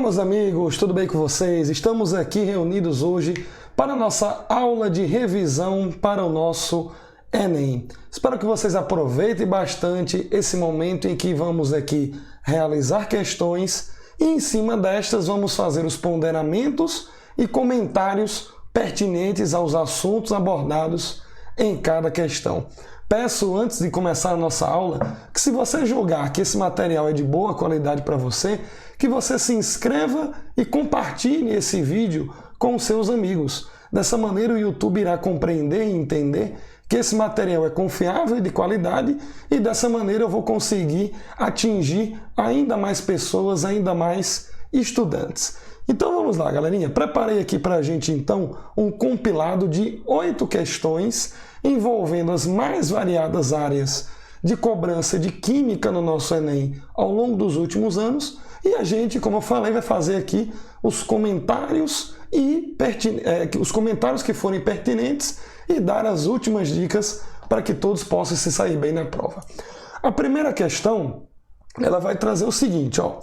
meus amigos, tudo bem com vocês? Estamos aqui reunidos hoje para a nossa aula de revisão para o nosso Enem. Espero que vocês aproveitem bastante esse momento em que vamos aqui realizar questões e em cima destas vamos fazer os ponderamentos e comentários pertinentes aos assuntos abordados em cada questão. Peço, antes de começar a nossa aula, que se você julgar que esse material é de boa qualidade para você, que você se inscreva e compartilhe esse vídeo com os seus amigos. Dessa maneira o YouTube irá compreender e entender que esse material é confiável e de qualidade e dessa maneira eu vou conseguir atingir ainda mais pessoas, ainda mais estudantes. Então vamos lá, galerinha. Preparei aqui para a gente então um compilado de 8 questões envolvendo as mais variadas áreas de cobrança de química no nosso Enem ao longo dos últimos anos. E a gente, como eu falei, vai fazer aqui os comentários os comentários que forem pertinentes e dar as últimas dicas para que todos possam se sair bem na prova. A primeira questão, ela vai trazer o seguinte, ó.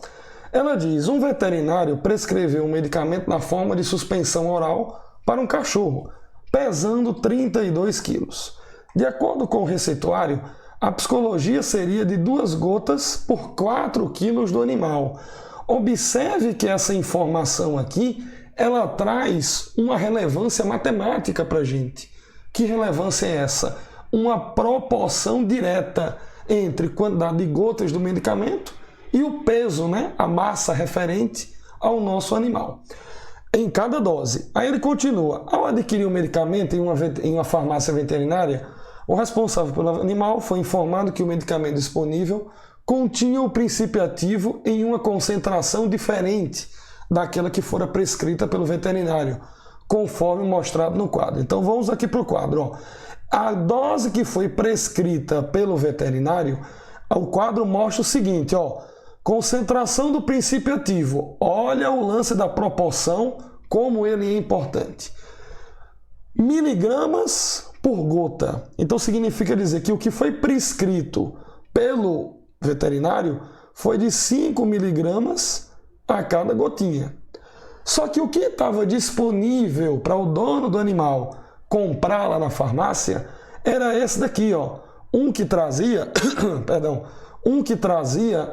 Ela diz: um veterinário prescreveu um medicamento na forma de suspensão oral para um cachorro, pesando 32 quilos. De acordo com o receituário, a psicologia seria de 2 gotas por 4 quilos do animal. Observe que essa informação aqui, ela traz uma relevância matemática para a gente. Que relevância é essa? Uma proporção direta entre quantidade de gotas do medicamento e o peso, né? A massa referente ao nosso animal, em cada dose. Aí ele continua: ao adquirir o medicamento em uma farmácia veterinária, o responsável pelo animal foi informado que o medicamento disponível continha o princípio ativo em uma concentração diferente daquela que fora prescrita pelo veterinário, conforme mostrado no quadro. Então vamos aqui para o quadro. Ó. A dose que foi prescrita pelo veterinário, o quadro mostra o seguinte, ó, concentração do princípio ativo. Olha o lance da proporção, como ele é importante. Miligramas por gota. Então significa dizer que o que foi prescrito pelo veterinário foi de 5 miligramas a cada gotinha. Só que o que estava disponível para o dono do animal comprar lá na farmácia era esse daqui, ó, um que trazia, perdão,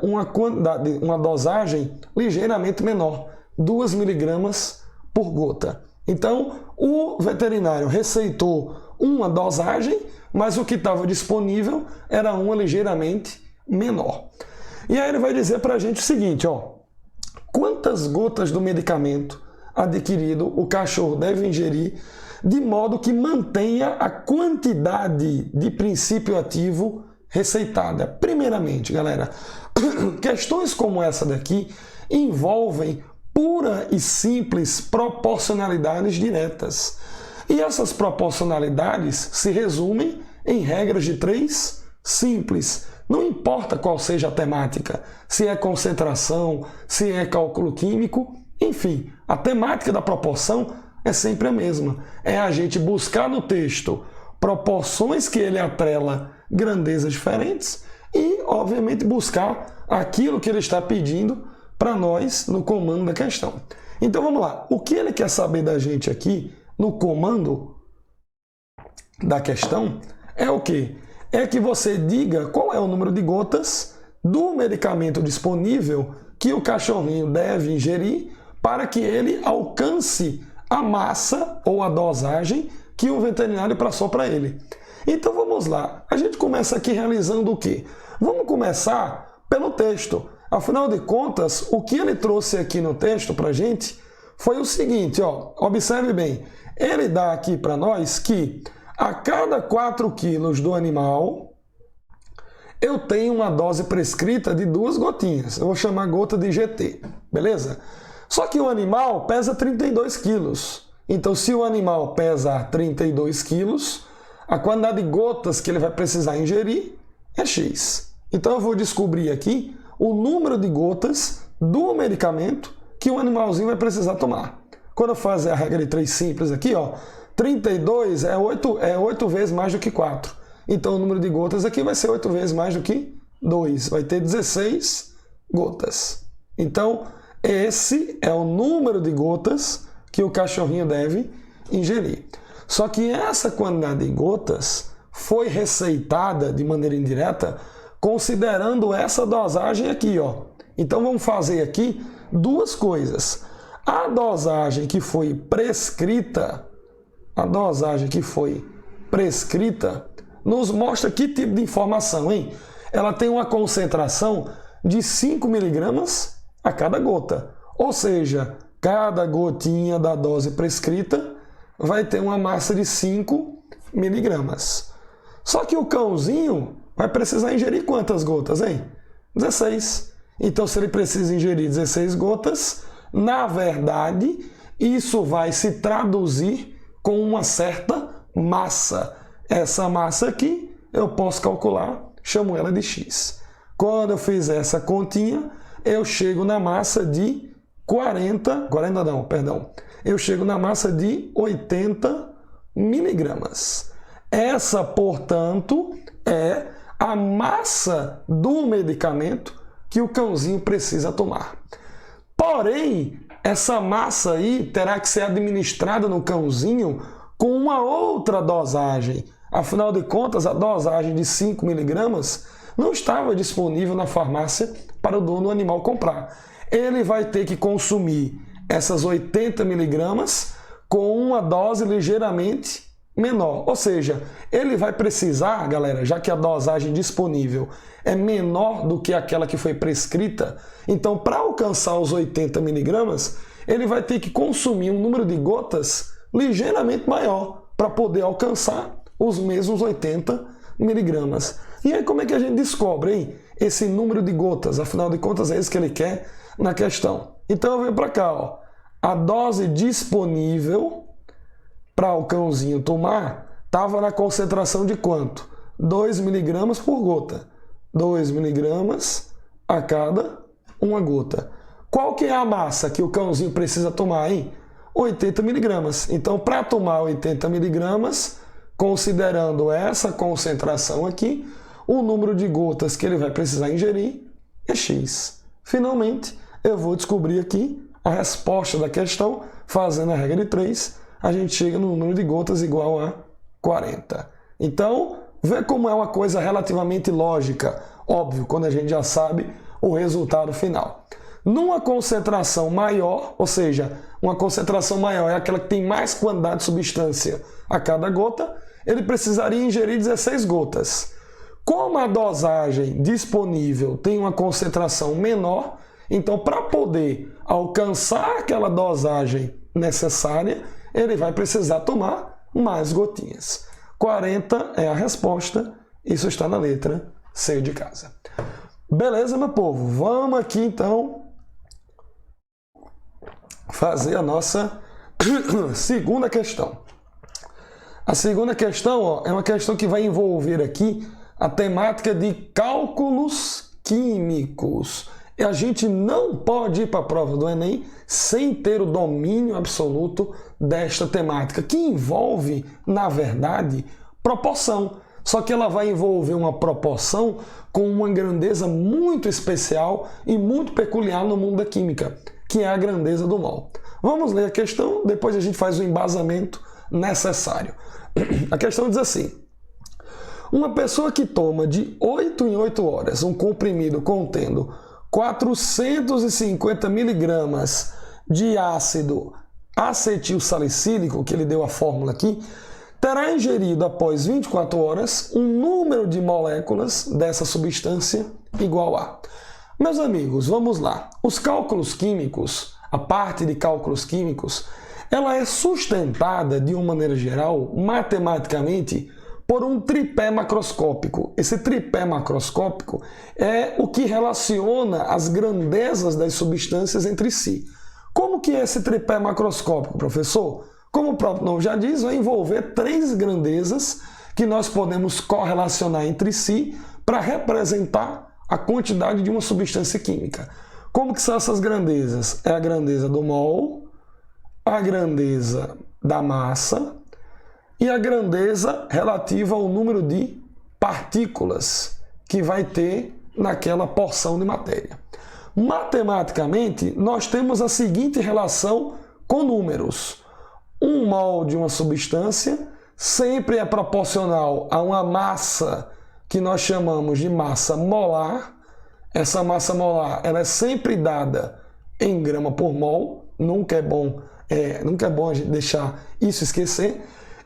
uma quantidade, uma dosagem ligeiramente menor, 2 miligramas por gota. Então, o veterinário receitou uma dosagem, mas o que estava disponível era uma ligeiramente menor. E aí ele vai dizer para a gente o seguinte, ó, quantas gotas do medicamento adquirido o cachorro deve ingerir de modo que mantenha a quantidade de princípio ativo receitada. Primeiramente, galera, questões como essa daqui envolvem pura e simples proporcionalidades diretas. E essas proporcionalidades se resumem em regras de 3 simples. Não importa qual seja a temática, se é concentração, se é cálculo químico, enfim, a temática da proporção é sempre a mesma. É a gente buscar no texto proporções que ele atrela grandezas diferentes e, obviamente, buscar aquilo que ele está pedindo para nós no comando da questão. Então vamos lá. O que ele quer saber da gente aqui no comando da questão é o quê? É que você diga qual é o número de gotas do medicamento disponível que o cachorrinho deve ingerir para que ele alcance a massa ou a dosagem que o veterinário passou para ele. Então vamos lá. A gente começa aqui realizando o quê? Vamos começar pelo texto. Afinal de contas, o que ele trouxe aqui no texto para a gente foi o seguinte, ó, observe bem. Ele dá aqui para nós que a cada 4 quilos do animal, eu tenho uma dose prescrita de 2 gotinhas. Eu vou chamar gota de GT, beleza? Só que o animal pesa 32 quilos. Então, se o animal pesa 32 quilos, a quantidade de gotas que ele vai precisar ingerir é X. Então, eu vou descobrir aqui o número de gotas do medicamento que o animalzinho vai precisar tomar. Quando eu fazer a regra de 3 simples aqui, ó, 32 é 8 vezes mais do que 4. Então, o número de gotas aqui vai ser 8 vezes mais do que 2. Vai ter 16 gotas. Então, Esse é o número de gotas que o cachorrinho deve ingerir. Só que essa quantidade de gotas foi receitada de maneira indireta considerando essa dosagem aqui, ó. Então vamos fazer aqui duas coisas. A dosagem que foi prescrita, nos mostra que tipo de informação, hein? Ela tem uma concentração de 5 miligramas a cada gota. Ou seja, cada gotinha da dose prescrita vai ter uma massa de 5 miligramas. Só que o cãozinho vai precisar ingerir quantas gotas, hein? 16. Então, se ele precisa ingerir 16 gotas, na verdade, isso vai se traduzir com uma certa massa. Essa massa aqui eu posso calcular, chamo ela de X. Quando eu fizer essa continha, eu chego na massa de 80 miligramas. Essa, portanto, é a massa do medicamento que o cãozinho precisa tomar. Porém, essa massa aí terá que ser administrada no cãozinho com uma outra dosagem. Afinal de contas, a dosagem de 5 miligramas não estava disponível na farmácia para o dono do animal comprar. Ele vai ter que consumir essas 80 miligramas com uma dose ligeiramente menor. Ou seja, ele vai precisar, galera, já que a dosagem disponível é menor do que aquela que foi prescrita, então para alcançar os 80 miligramas, ele vai ter que consumir um número de gotas ligeiramente maior para poder alcançar os mesmos 80 miligramas. E aí como é que a gente descobre, hein, esse número de gotas? Afinal de contas, é isso que ele quer na questão. Então eu venho para cá, ó. A dose disponível para o cãozinho tomar estava na concentração de quanto? 2 miligramas por gota. 2 miligramas a cada uma gota. Qual que é a massa que o cãozinho precisa tomar, hein? 80 miligramas. Então, para tomar 80 miligramas, considerando essa concentração aqui, o número de gotas que ele vai precisar ingerir é X. Finalmente, eu vou descobrir aqui a resposta da questão, fazendo a regra de 3, a gente chega no número de gotas igual a 40. Então, vê como é uma coisa relativamente lógica. Óbvio, quando a gente já sabe o resultado final. Numa concentração maior, ou seja, uma concentração maior é aquela que tem mais quantidade de substância a cada gota, ele precisaria ingerir 16 gotas. Como a dosagem disponível tem uma concentração menor, então para poder alcançar aquela dosagem necessária, ele vai precisar tomar mais gotinhas. 40 é a resposta, isso está na letra C de casa. Beleza, meu povo? Vamos aqui então fazer a nossa segunda questão. A segunda questão, ó, é uma questão que vai envolver aqui a temática de cálculos químicos. E a gente não pode ir para a prova do Enem sem ter o domínio absoluto desta temática, que envolve, na verdade, proporção. Só que ela vai envolver uma proporção com uma grandeza muito especial e muito peculiar no mundo da química, que é a grandeza do mol. Vamos ler a questão, depois a gente faz o embasamento necessário. A questão diz assim: uma pessoa que toma de 8 em 8 horas um comprimido contendo 450 miligramas de ácido acetilsalicílico, que ele deu a fórmula aqui, terá ingerido após 24 horas um número de moléculas dessa substância igual a... Meus amigos, vamos lá. Os cálculos químicos, a parte de cálculos químicos, ela é sustentada, de uma maneira geral, matematicamente, por um tripé macroscópico. Esse tripé macroscópico é o que relaciona as grandezas das substâncias entre si. Como que é esse tripé macroscópico, professor? Como o próprio nome já diz, vai envolver 3 grandezas que nós podemos correlacionar entre si para representar a quantidade de uma substância química. Como que são essas grandezas? É a grandeza do mol, a grandeza da massa e a grandeza relativa ao número de partículas que vai ter naquela porção de matéria. Matematicamente, nós temos a seguinte relação com números. 1 mol de uma substância sempre é proporcional a uma massa que nós chamamos de massa molar. Essa massa molar ela é sempre dada em grama por mol. Nunca é bom a gente deixar isso esquecer.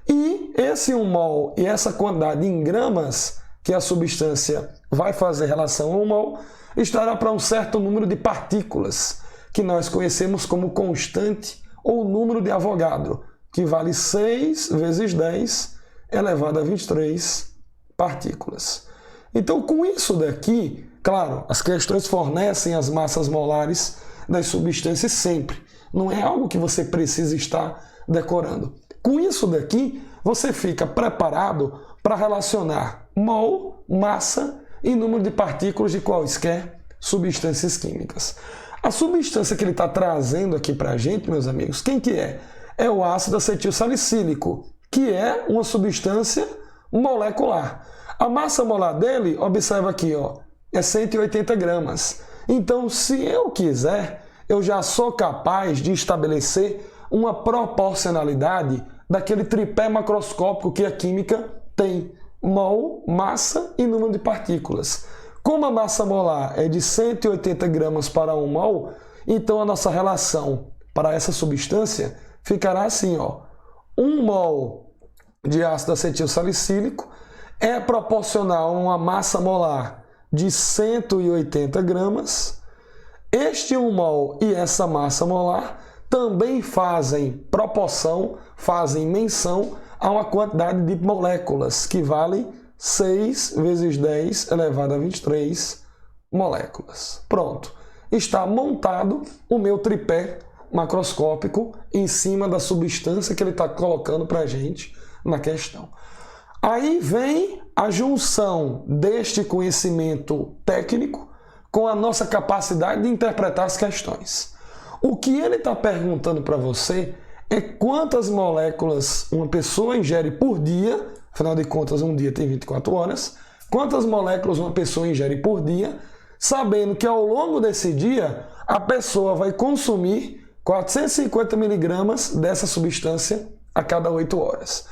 E esse 1 mol e essa quantidade em gramas que a substância vai fazer relação a 1 mol estará para um certo número de partículas, que nós conhecemos como constante ou número de Avogadro, que vale 6 vezes 10 elevado a 23 partículas. Então, com isso daqui, claro, as questões fornecem as massas molares das substâncias sempre. Não é algo que você precisa estar decorando. Com isso daqui, você fica preparado para relacionar mol, massa e número de partículas de quaisquer substâncias químicas. A substância que ele está trazendo aqui para a gente, meus amigos, quem que é? É o ácido acetil salicílico, que é uma substância molecular. A massa molar dele, observa aqui, ó, é 180 gramas. Então, se eu quiser, eu já sou capaz de estabelecer uma proporcionalidade daquele tripé macroscópico que a química tem: mol, massa e número de partículas. Como a massa molar é de 180 gramas para 1 mol, então a nossa relação para essa substância ficará assim, ó: 1 mol de ácido acetil salicílico é proporcional a uma massa molar de 180 gramas. Este 1 mol e essa massa molar também fazem proporção, fazem menção a uma quantidade de moléculas que vale 6 vezes 10 elevado a 23 moléculas. Pronto. Está montado o meu tripé macroscópico em cima da substância que ele está colocando para a gente na questão. Aí vem a junção deste conhecimento técnico com a nossa capacidade de interpretar as questões. O que ele está perguntando para você é quantas moléculas uma pessoa ingere por dia, afinal de contas um dia tem 24 horas, quantas moléculas uma pessoa ingere por dia, sabendo que ao longo desse dia a pessoa vai consumir 450 miligramas dessa substância a cada 8 horas.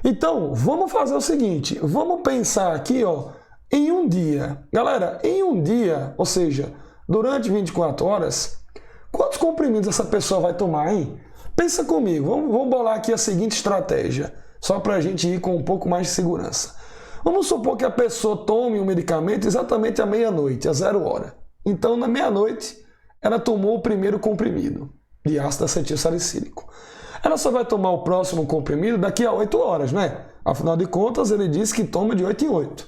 Então, vamos fazer o seguinte, vamos pensar aqui, ó, em um dia. Galera, em um dia, ou seja, durante 24 horas, quantos comprimidos essa pessoa vai tomar, hein? Pensa comigo, vamos bolar aqui a seguinte estratégia, só para a gente ir com um pouco mais de segurança. Vamos supor que a pessoa tome um medicamento exatamente à meia-noite, às 0 hora. Então, na meia-noite, ela tomou o primeiro comprimido de ácido acetil salicílico. Ela só vai tomar o próximo comprimido daqui a 8 horas, né? Afinal de contas, ele diz que toma de 8 em 8.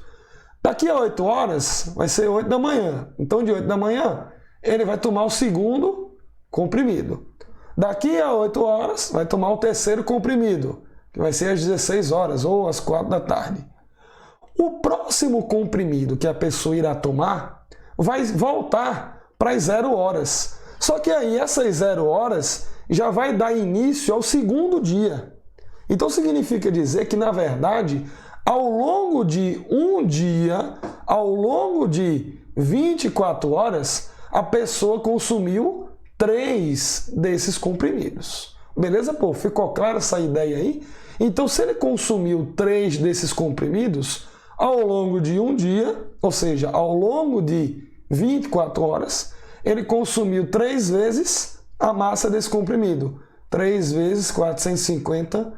Daqui a 8 horas, vai ser 8 da manhã. Então, de 8 da manhã, ele vai tomar o segundo comprimido. Daqui a 8 horas, vai tomar o terceiro comprimido, que vai ser às 16 horas ou às 4 da tarde. O próximo comprimido que a pessoa irá tomar vai voltar para as 0 horas. Só que aí, essas 0 horas já vai dar início ao segundo dia. Então, significa dizer que, na verdade, ao longo de um dia, ao longo de 24 horas, a pessoa consumiu 3 desses comprimidos. Beleza, pô? Ficou clara essa ideia aí? Então, se ele consumiu 3 desses comprimidos ao longo de um dia, ou seja, ao longo de 24 horas, ele consumiu 3 vezes a massa desse comprimido. 3 vezes 450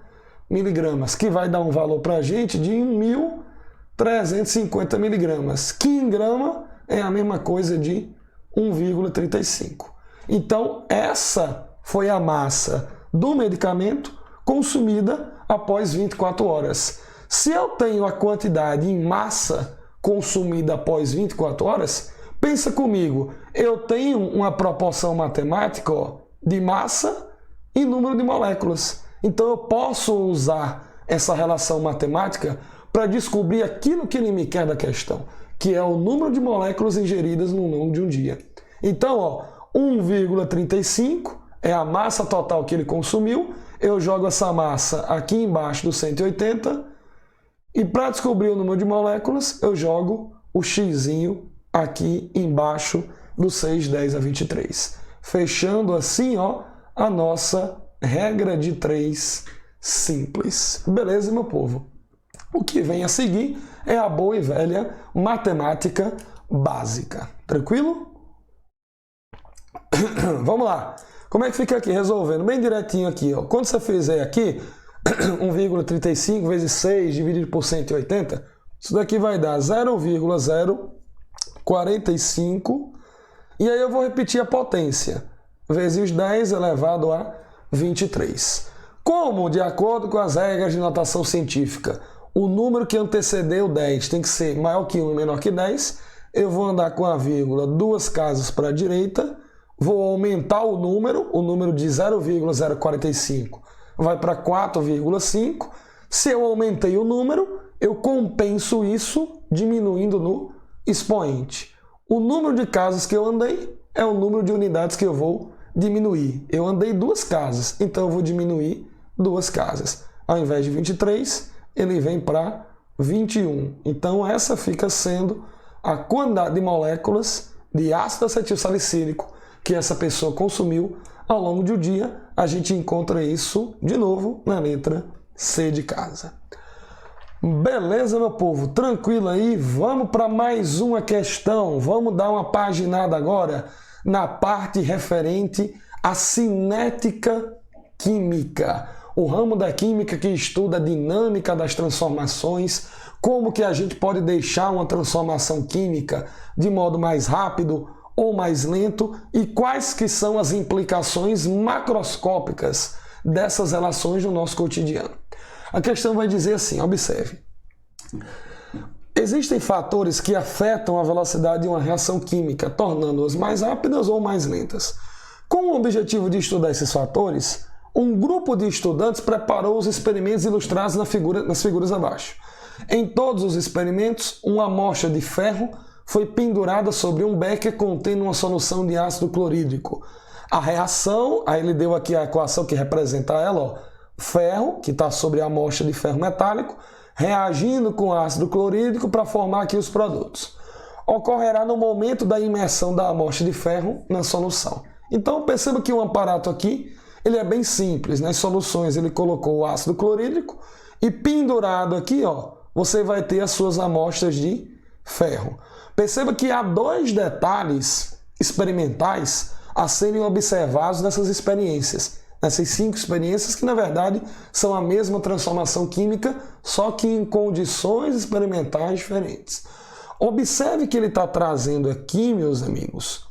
miligramas, que vai dar um valor para a gente de 1.350 miligramas, que em grama é a mesma coisa de 1,35. Então, essa foi a massa do medicamento consumida após 24 horas. Se eu tenho a quantidade em massa consumida após 24 horas, pensa comigo, eu tenho uma proporção matemática, ó, de massa e número de moléculas. Então eu posso usar essa relação matemática para descobrir aquilo que ele me quer da questão, que é o número de moléculas ingeridas no longo de um dia. Então, ó, 1,35 é a massa total que ele consumiu. Eu jogo essa massa aqui embaixo do 180 e para descobrir o número de moléculas, eu jogo o xizinho aqui embaixo do 6, 10 a 23. Fechando assim, ó, a nossa regra de 3 simples. Beleza, meu povo? O que vem a seguir é a boa e velha matemática básica. Tranquilo? Vamos lá. Como é que fica aqui? Resolvendo bem direitinho aqui, ó. Quando você fizer aqui 1,35 vezes 6 dividido por 180, isso daqui vai dar 0,045. E aí eu vou repetir a potência. Vezes 10 elevado a 23. Como, de acordo com as regras de notação científica, o número que antecedeu 10 tem que ser maior que 1 e menor que 10, eu vou andar com a vírgula 2 casas para a direita, vou aumentar o número de 0,045 vai para 4,5. Se eu aumentei o número, eu compenso isso diminuindo no expoente. O número de casas que eu andei é o número de unidades que eu vou diminuir. Eu andei 2 casas, então eu vou diminuir 2 casas. Ao invés de 23, ele vem para 21. Então essa fica sendo a quantidade de moléculas de ácido acetil salicílico que essa pessoa consumiu ao longo do dia. A gente encontra isso de novo na letra C de casa. Beleza, meu povo? Tranquilo aí? Vamos para mais uma questão. Vamos dar uma paginada agora na parte referente à cinética química. O ramo da química que estuda a dinâmica das transformações, como que a gente pode deixar uma transformação química de modo mais rápido ou mais lento e quais que são as implicações macroscópicas dessas relações no nosso cotidiano. A questão vai dizer assim, observe. Existem fatores que afetam a velocidade de uma reação química, tornando-as mais rápidas ou mais lentas. Com o objetivo de estudar esses fatores, um grupo de estudantes preparou os experimentos ilustrados nas figuras abaixo. Em todos os experimentos, uma amostra de ferro foi pendurada sobre um becker contendo uma solução de ácido clorídrico. A reação, aí ele deu aqui a equação que representa ela, ó, ferro, que está sobre a amostra de ferro metálico, reagindo com ácido clorídrico para formar aqui os produtos. Ocorrerá no momento da imersão da amostra de ferro na solução. Então perceba que o aparato aqui ele é bem simples. Nas soluções ele colocou o ácido clorídrico e pendurado aqui, ó, você vai ter as suas amostras de ferro. Perceba que há 2 detalhes experimentais a serem observados nessas experiências. Nessas 5 experiências que, na verdade, são a mesma transformação química, só que em condições experimentais diferentes. Observe que ele está trazendo aqui, meus amigos,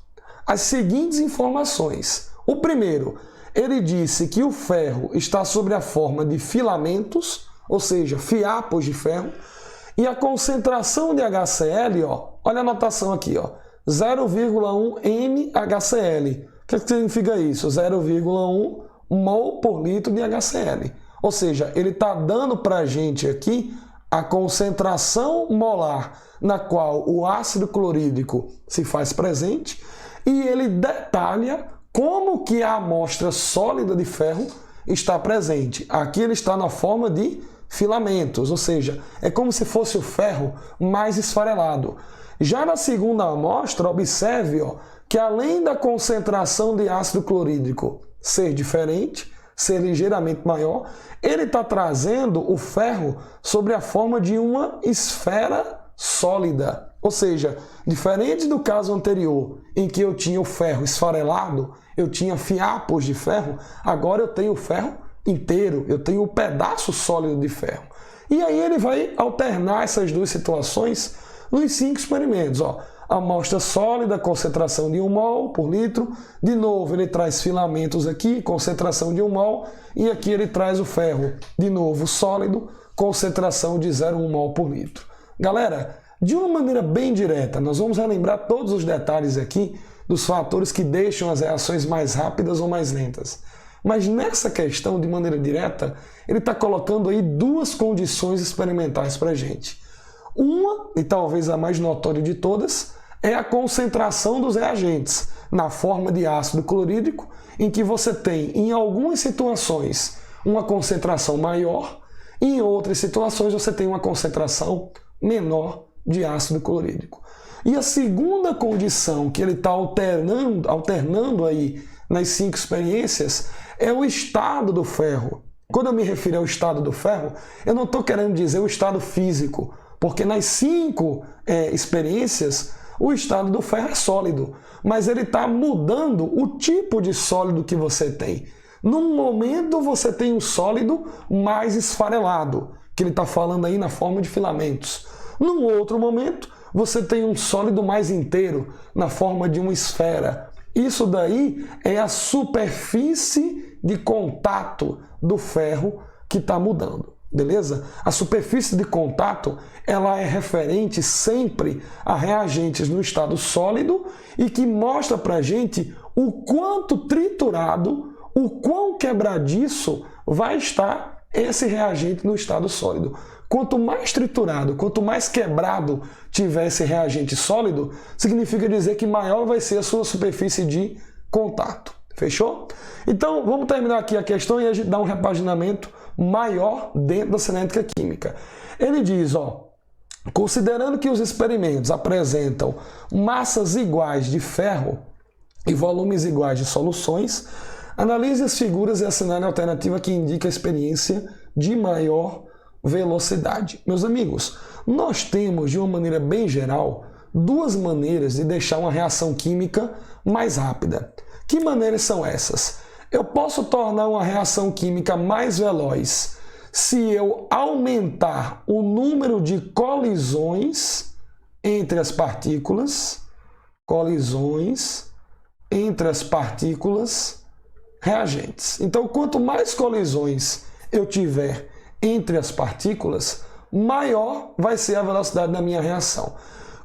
as seguintes informações. O primeiro, ele disse que o ferro está sob a forma de filamentos, ou seja, fiapos de ferro, e a concentração de HCl, ó, olha a anotação aqui, ó, 0,1 mHCl. O que significa isso? 0,1 mol por litro de HCl. Ou seja, ele está dando para a gente aqui a concentração molar na qual o ácido clorídrico se faz presente e ele detalha como que a amostra sólida de ferro está presente. Aqui ele está na forma de filamentos, ou seja, é como se fosse o ferro mais esfarelado. Já na segunda amostra, observe, ó, que além da concentração de ácido clorídrico ser diferente, ser ligeiramente maior, ele está trazendo o ferro sobre a forma de uma esfera sólida. Ou seja, diferente do caso anterior, em que eu tinha o ferro esfarelado, eu tinha fiapos de ferro, agora eu tenho o ferro inteiro, eu tenho um pedaço sólido de ferro. E aí ele vai alternar essas 2 situações nos 5 experimentos. Ó. Amostra sólida, concentração de 1 mol por litro. De novo, ele traz filamentos aqui, concentração de 1 mol. E aqui ele traz o ferro, de novo, sólido, concentração de 0,1 mol por litro. Galera, de uma maneira bem direta, nós vamos relembrar todos os detalhes aqui dos fatores que deixam as reações mais rápidas ou mais lentas. Mas nessa questão, de maneira direta, ele está colocando aí 2 condições experimentais para a gente. Uma, e talvez a mais notória de todas, é a concentração dos reagentes na forma de ácido clorídrico, em que você tem, em algumas situações, uma concentração maior e em outras situações você tem uma concentração menor de ácido clorídrico. E a segunda condição que ele está alternando aí nas 5 experiências é o estado do ferro. Quando eu me refiro ao estado do ferro, eu não estou querendo dizer o estado físico, porque nas 5 experiências o estado do ferro é sólido, mas ele está mudando o tipo de sólido que você tem. Num momento você tem um sólido mais esfarelado, que ele está falando aí na forma de filamentos. Num outro momento você tem um sólido mais inteiro, na forma de uma esfera. Isso daí é a superfície de contato do ferro que está mudando, beleza? A superfície de contato ela é referente sempre a reagentes no estado sólido e que mostra para a gente o quanto triturado, o quão quebradiço vai estar esse reagente no estado sólido. Quanto mais triturado, quanto mais quebrado tiver esse reagente sólido, significa dizer que maior vai ser a sua superfície de contato. Fechou? Então, vamos terminar aqui a questão e a gente dá um repaginamento maior dentro da cinética química. Ele diz, considerando que os experimentos apresentam massas iguais de ferro e volumes iguais de soluções, analise as figuras e assinale a alternativa que indica a experiência de maior velocidade. Meus amigos, nós temos, de uma maneira bem geral, 2 maneiras de deixar uma reação química mais rápida. Que maneiras são essas? Eu posso tornar uma reação química mais veloz se eu aumentar o número de colisões entre as partículas, reagentes. Então, quanto mais colisões eu tiver entre as partículas, maior vai ser a velocidade da minha reação.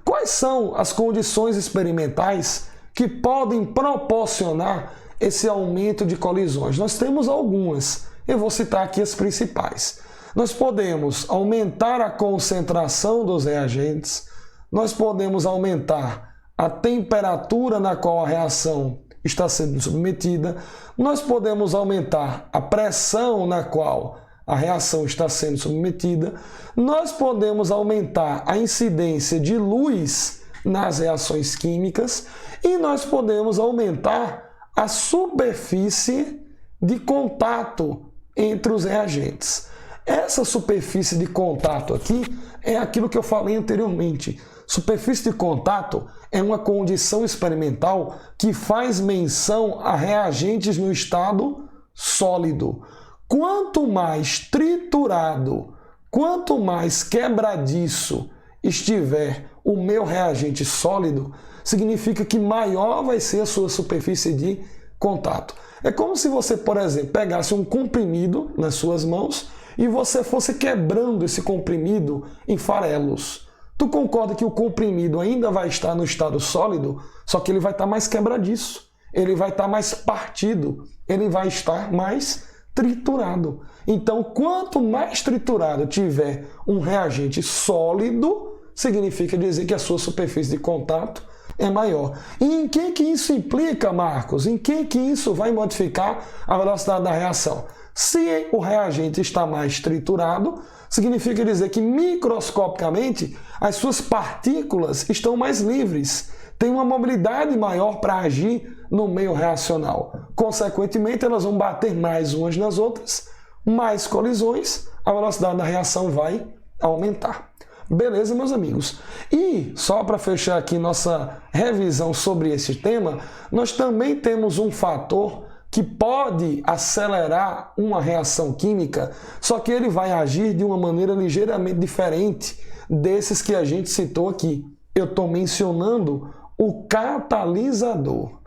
Quais são as condições experimentais que podem proporcionar esse aumento de colisões? Nós temos algumas, eu vou citar aqui as principais. Nós podemos aumentar a concentração dos reagentes, nós podemos aumentar a temperatura na qual a reação está sendo submetida, nós podemos aumentar a pressão na qual a reação está sendo submetida, nós podemos aumentar a incidência de luz nas reações químicas e nós podemos aumentar a superfície de contato entre os reagentes. Essa superfície de contato aqui é aquilo que eu falei anteriormente. Superfície de contato é uma condição experimental que faz menção a reagentes no estado sólido. Quanto mais triturado, quanto mais quebradiço estiver o meu reagente sólido, significa que maior vai ser a sua superfície de contato. É como se você, por exemplo, pegasse um comprimido nas suas mãos e você fosse quebrando esse comprimido em farelos. Tu concorda que o comprimido ainda vai estar no estado sólido, só que ele vai estar mais quebradiço, ele vai estar mais partido, ele vai estar mais triturado. Então, quanto mais triturado tiver um reagente sólido, significa dizer que a sua superfície de contato é maior. E em que isso implica, Marcos? Em que isso vai modificar a velocidade da reação? Se o reagente está mais triturado, significa dizer que microscopicamente as suas partículas estão mais livres, têm uma mobilidade maior para agir no meio reacional. Consequentemente, elas vão bater mais umas nas outras, mais colisões, a velocidade da reação vai aumentar. Beleza, meus amigos? E, só para fechar aqui nossa revisão sobre esse tema, nós também temos um fator que pode acelerar uma reação química, só que ele vai agir de uma maneira ligeiramente diferente desses que a gente citou aqui. Eu estou mencionando o catalisador.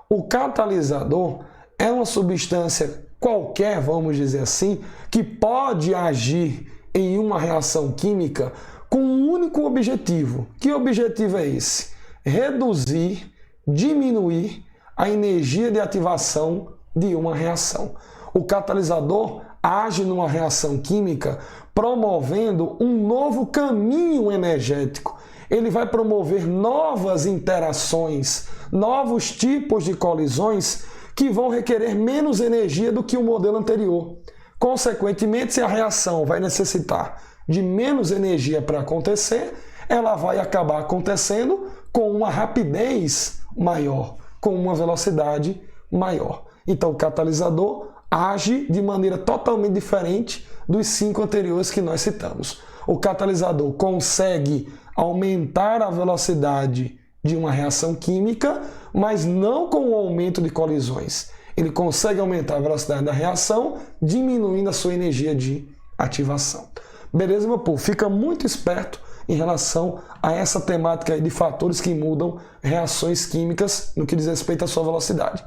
O catalisador é uma substância qualquer, vamos dizer assim, que pode agir em uma reação química com um único objetivo. Que objetivo é esse? Reduzir, diminuir a energia de ativação de uma reação. O catalisador age numa reação química promovendo um novo caminho energético. Ele vai promover novas interações, novos tipos de colisões que vão requerer menos energia do que o modelo anterior. Consequentemente, se a reação vai necessitar de menos energia para acontecer, ela vai acabar acontecendo com uma rapidez maior, com uma velocidade maior. Então o catalisador age de maneira totalmente diferente dos 5 anteriores que nós citamos. O catalisador consegue aumentar a velocidade de uma reação química, mas não com o aumento de colisões. Ele consegue aumentar a velocidade da reação, diminuindo a sua energia de ativação. Beleza, meu povo? Fica muito esperto em relação a essa temática aí de fatores que mudam reações químicas no que diz respeito à sua velocidade.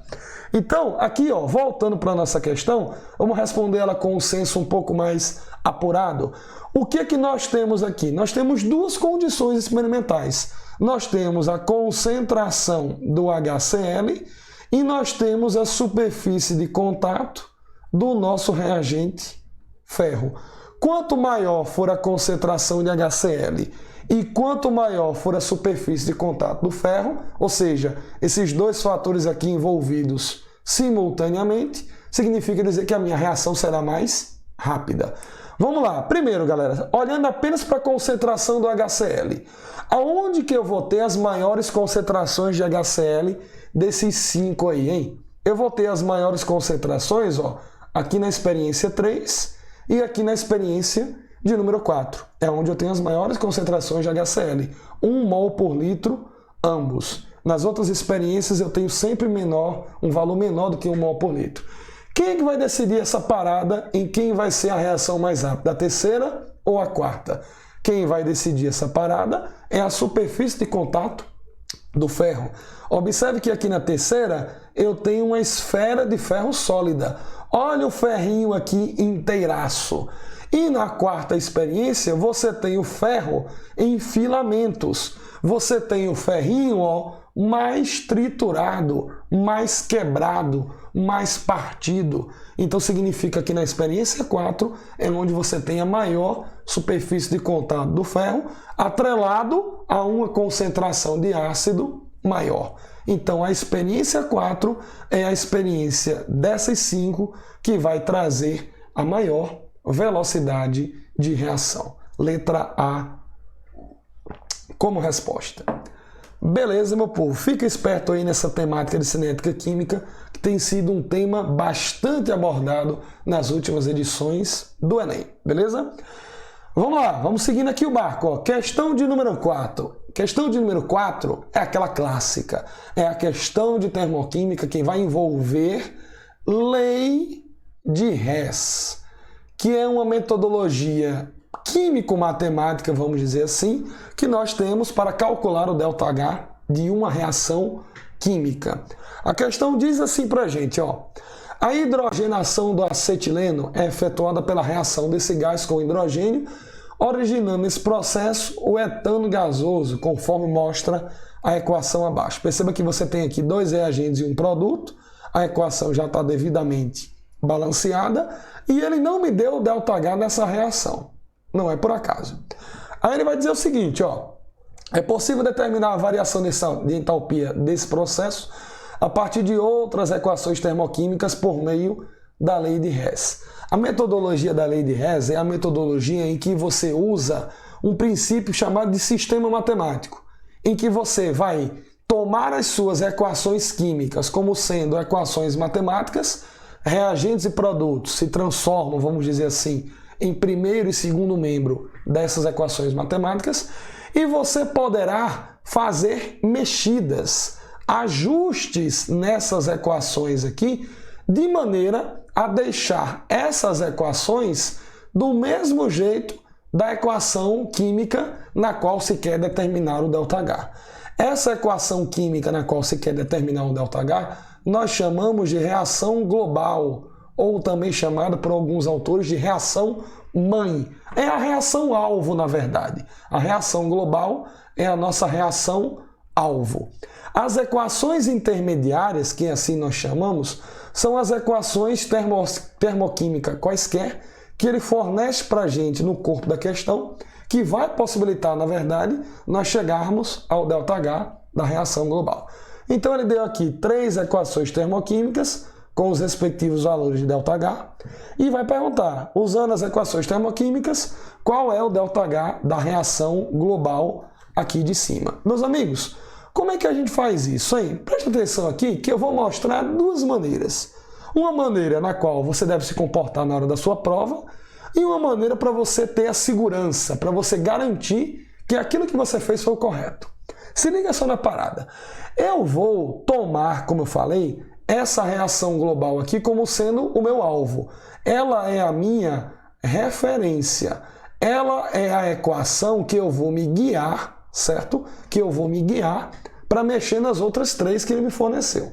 Então, aqui, ó, voltando para a nossa questão, vamos responder ela com um senso um pouco mais apurado. O que é que nós temos aqui? Nós temos duas condições experimentais. Nós temos a concentração do HCl e nós temos a superfície de contato do nosso reagente ferro. Quanto maior for a concentração de HCl e quanto maior for a superfície de contato do ferro, ou seja, esses dois fatores aqui envolvidos simultaneamente, significa dizer que a minha reação será mais rápida. Vamos lá. Primeiro, galera, olhando apenas para a concentração do HCl. Aonde que eu vou ter as maiores concentrações de HCl desses 5 aí, hein? Eu vou ter as maiores concentrações, ó, aqui na experiência 3 e aqui na experiência de número 4. É onde eu tenho as maiores concentrações de HCl. 1 mol por litro, ambos. Nas outras experiências eu tenho sempre um valor menor do que 1 mol por litro. Quem é que vai decidir essa parada em quem vai ser a reação mais rápida? A terceira ou a quarta? Quem vai decidir essa parada é a superfície de contato do ferro. Observe que aqui na terceira eu tenho uma esfera de ferro sólida. Olha o ferrinho aqui inteiraço. E na quarta experiência você tem o ferro em filamentos. Você tem o ferrinho, ó, mais triturado, mais quebrado, mais partido. Então significa que na experiência 4 é onde você tem a maior superfície de contato do ferro, atrelado a uma concentração de ácido maior. Então a experiência 4 é a experiência dessas 5 que vai trazer a maior velocidade de reação. Letra A como resposta. Beleza, meu povo? Fica esperto aí nessa temática de cinética química, que tem sido um tema bastante abordado nas últimas edições do Enem. Beleza? Vamos lá, vamos seguindo aqui o barco. Ó. Questão de número 4. Questão de número 4 é aquela clássica. É a questão de termoquímica que vai envolver lei de Hess, que é uma metodologia químico-matemática, vamos dizer assim, que nós temos para calcular o ΔH de uma reação química. A questão diz assim para a gente, ó, a hidrogenação do acetileno é efetuada pela reação desse gás com hidrogênio, originando nesse processo o etano gasoso, conforme mostra a equação abaixo. Perceba que você tem aqui 2 reagentes e um produto, a equação já está devidamente balanceada e ele não me deu o ΔH nessa reação. Não é por acaso. Aí ele vai dizer o seguinte, ó, é possível determinar a variação de entalpia desse processo a partir de outras equações termoquímicas por meio da lei de Hess. A metodologia da lei de Hess é a metodologia em que você usa um princípio chamado de sistema matemático, em que você vai tomar as suas equações químicas como sendo equações matemáticas, reagentes e produtos se transformam, vamos dizer assim, em primeiro e segundo membro dessas equações matemáticas, e você poderá fazer mexidas, ajustes nessas equações aqui, de maneira a deixar essas equações do mesmo jeito da equação química na qual se quer determinar o ΔH. Essa equação química na qual se quer determinar o ΔH, nós chamamos de reação global, ou também chamada por alguns autores de reação mãe. É a reação alvo, na verdade. A reação global é a nossa reação alvo. As equações intermediárias, que assim nós chamamos, são as equações termoquímicas quaisquer que ele fornece para a gente no corpo da questão, que vai possibilitar, na verdade, nós chegarmos ao ΔH da reação global. Então ele deu aqui 3 equações termoquímicas com os respectivos valores de ΔH e vai perguntar, usando as equações termoquímicas, qual é o ΔH da reação global aqui de cima. Meus amigos, Como é que a gente faz isso, hein? Presta atenção aqui que eu vou mostrar duas maneiras. Uma maneira na qual você deve se comportar na hora da sua prova e uma maneira para você ter a segurança, para você garantir que aquilo que você fez foi o correto. Se liga só na parada. Eu vou tomar, como eu falei, essa reação global aqui como sendo o meu alvo. Ela é a minha referência. Ela é a equação que eu vou me guiar, certo? Que eu vou me guiar para mexer nas outras três que ele me forneceu.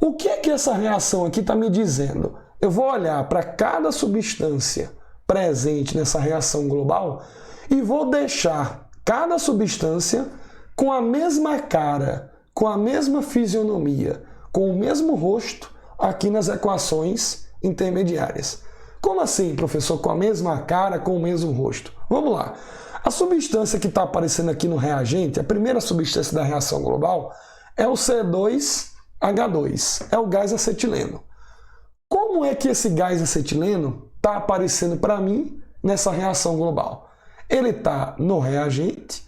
O que é que essa reação aqui está me dizendo? Eu vou olhar para cada substância presente nessa reação global e vou deixar cada substância com a mesma cara, com a mesma fisionomia, com o mesmo rosto aqui nas equações intermediárias. Como assim, professor? Com a mesma cara, com o mesmo rosto? Vamos lá. A substância que está aparecendo aqui no reagente, a primeira substância da reação global, é o C2H2, é o gás acetileno. Como é que esse gás acetileno está aparecendo para mim nessa reação global? Ele está no reagente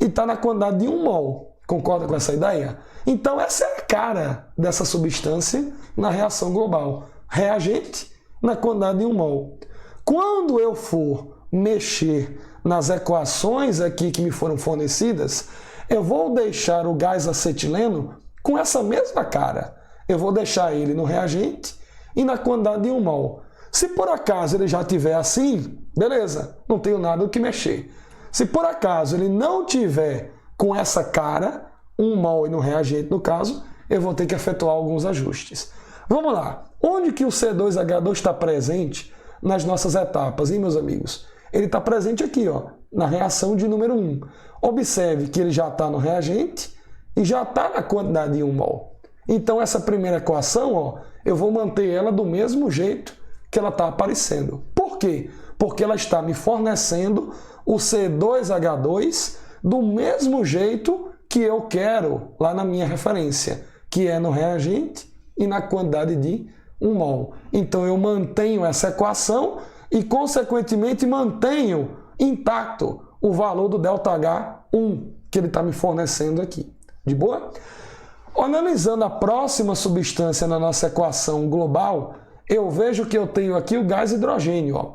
e está na quantidade de 1 mol. Concorda com essa ideia? Então essa é a cara dessa substância na reação global. Reagente na quantidade de 1 mol. Quando eu for mexer nas equações aqui que me foram fornecidas, eu vou deixar o gás acetileno com essa mesma cara. Eu vou deixar ele no reagente e na quantidade de 1 mol. Se por acaso ele já estiver assim, beleza, não tenho nada o que mexer. Se por acaso ele não tiver com essa cara, 1 mol e no reagente no caso, eu vou ter que efetuar alguns ajustes. Vamos lá. Onde que o C2H2 está presente nas nossas etapas, hein, meus amigos? Ele está presente aqui, ó, na reação de número 1. Observe que ele já está no reagente e já está na quantidade de 1 mol. Então, essa primeira equação, ó, eu vou manter ela do mesmo jeito que ela está aparecendo. Por quê? Porque ela está me fornecendo o C2H2 do mesmo jeito que eu quero lá na minha referência, que é no reagente e na quantidade de 1 mol. Então, eu mantenho essa equação e, consequentemente, mantenho intacto o valor do ΔH1 que ele está me fornecendo aqui. De boa? Analisando a próxima substância na nossa equação global, eu vejo que eu tenho aqui o gás hidrogênio, ó,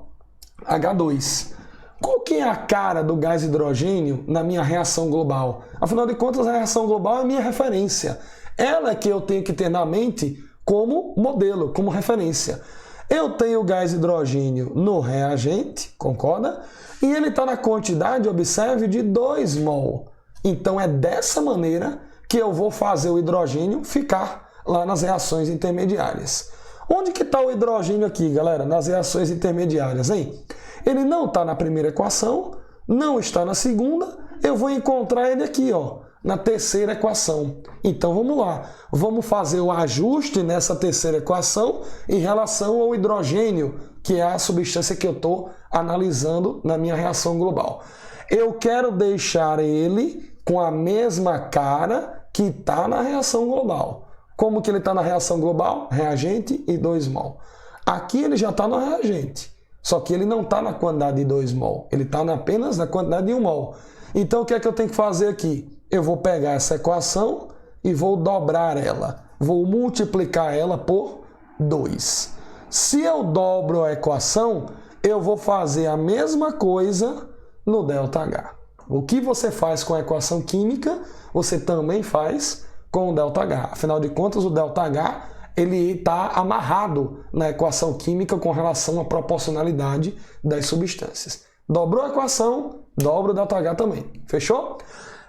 H2. Qual que é a cara do gás hidrogênio na minha reação global? Afinal de contas, a reação global é a minha referência. Ela é que eu tenho que ter na mente como modelo, como referência. Eu tenho o gás hidrogênio no reagente, concorda? E ele está na quantidade, observe, de 2 mol. Então é dessa maneira que eu vou fazer o hidrogênio ficar lá nas reações intermediárias. Onde que está o hidrogênio aqui, galera? Nas reações intermediárias, hein? Ele não está na primeira equação, não está na segunda, eu vou encontrar ele aqui, ó, na terceira equação. Então vamos lá, vamos fazer o ajuste nessa terceira equação em relação ao hidrogênio, que é a substância que eu estou analisando na minha reação global. Eu quero deixar ele com a mesma cara que está na reação global. Como que ele está na reação global? Reagente e 2 mol. Aqui ele já está no reagente, só que ele não está na quantidade de 2 mol, ele está apenas na quantidade de 1 mol. Então o que é que eu tenho que fazer aqui? Eu vou pegar essa equação e vou dobrar ela, vou multiplicar ela por 2. Se eu dobro a equação, eu vou fazer a mesma coisa no ΔH. O que você faz com a equação química, você também faz com o ΔH. Afinal de contas, o ΔH ele está amarrado na equação química com relação à proporcionalidade das substâncias. Dobrou a equação, dobra o ΔH também. Fechou?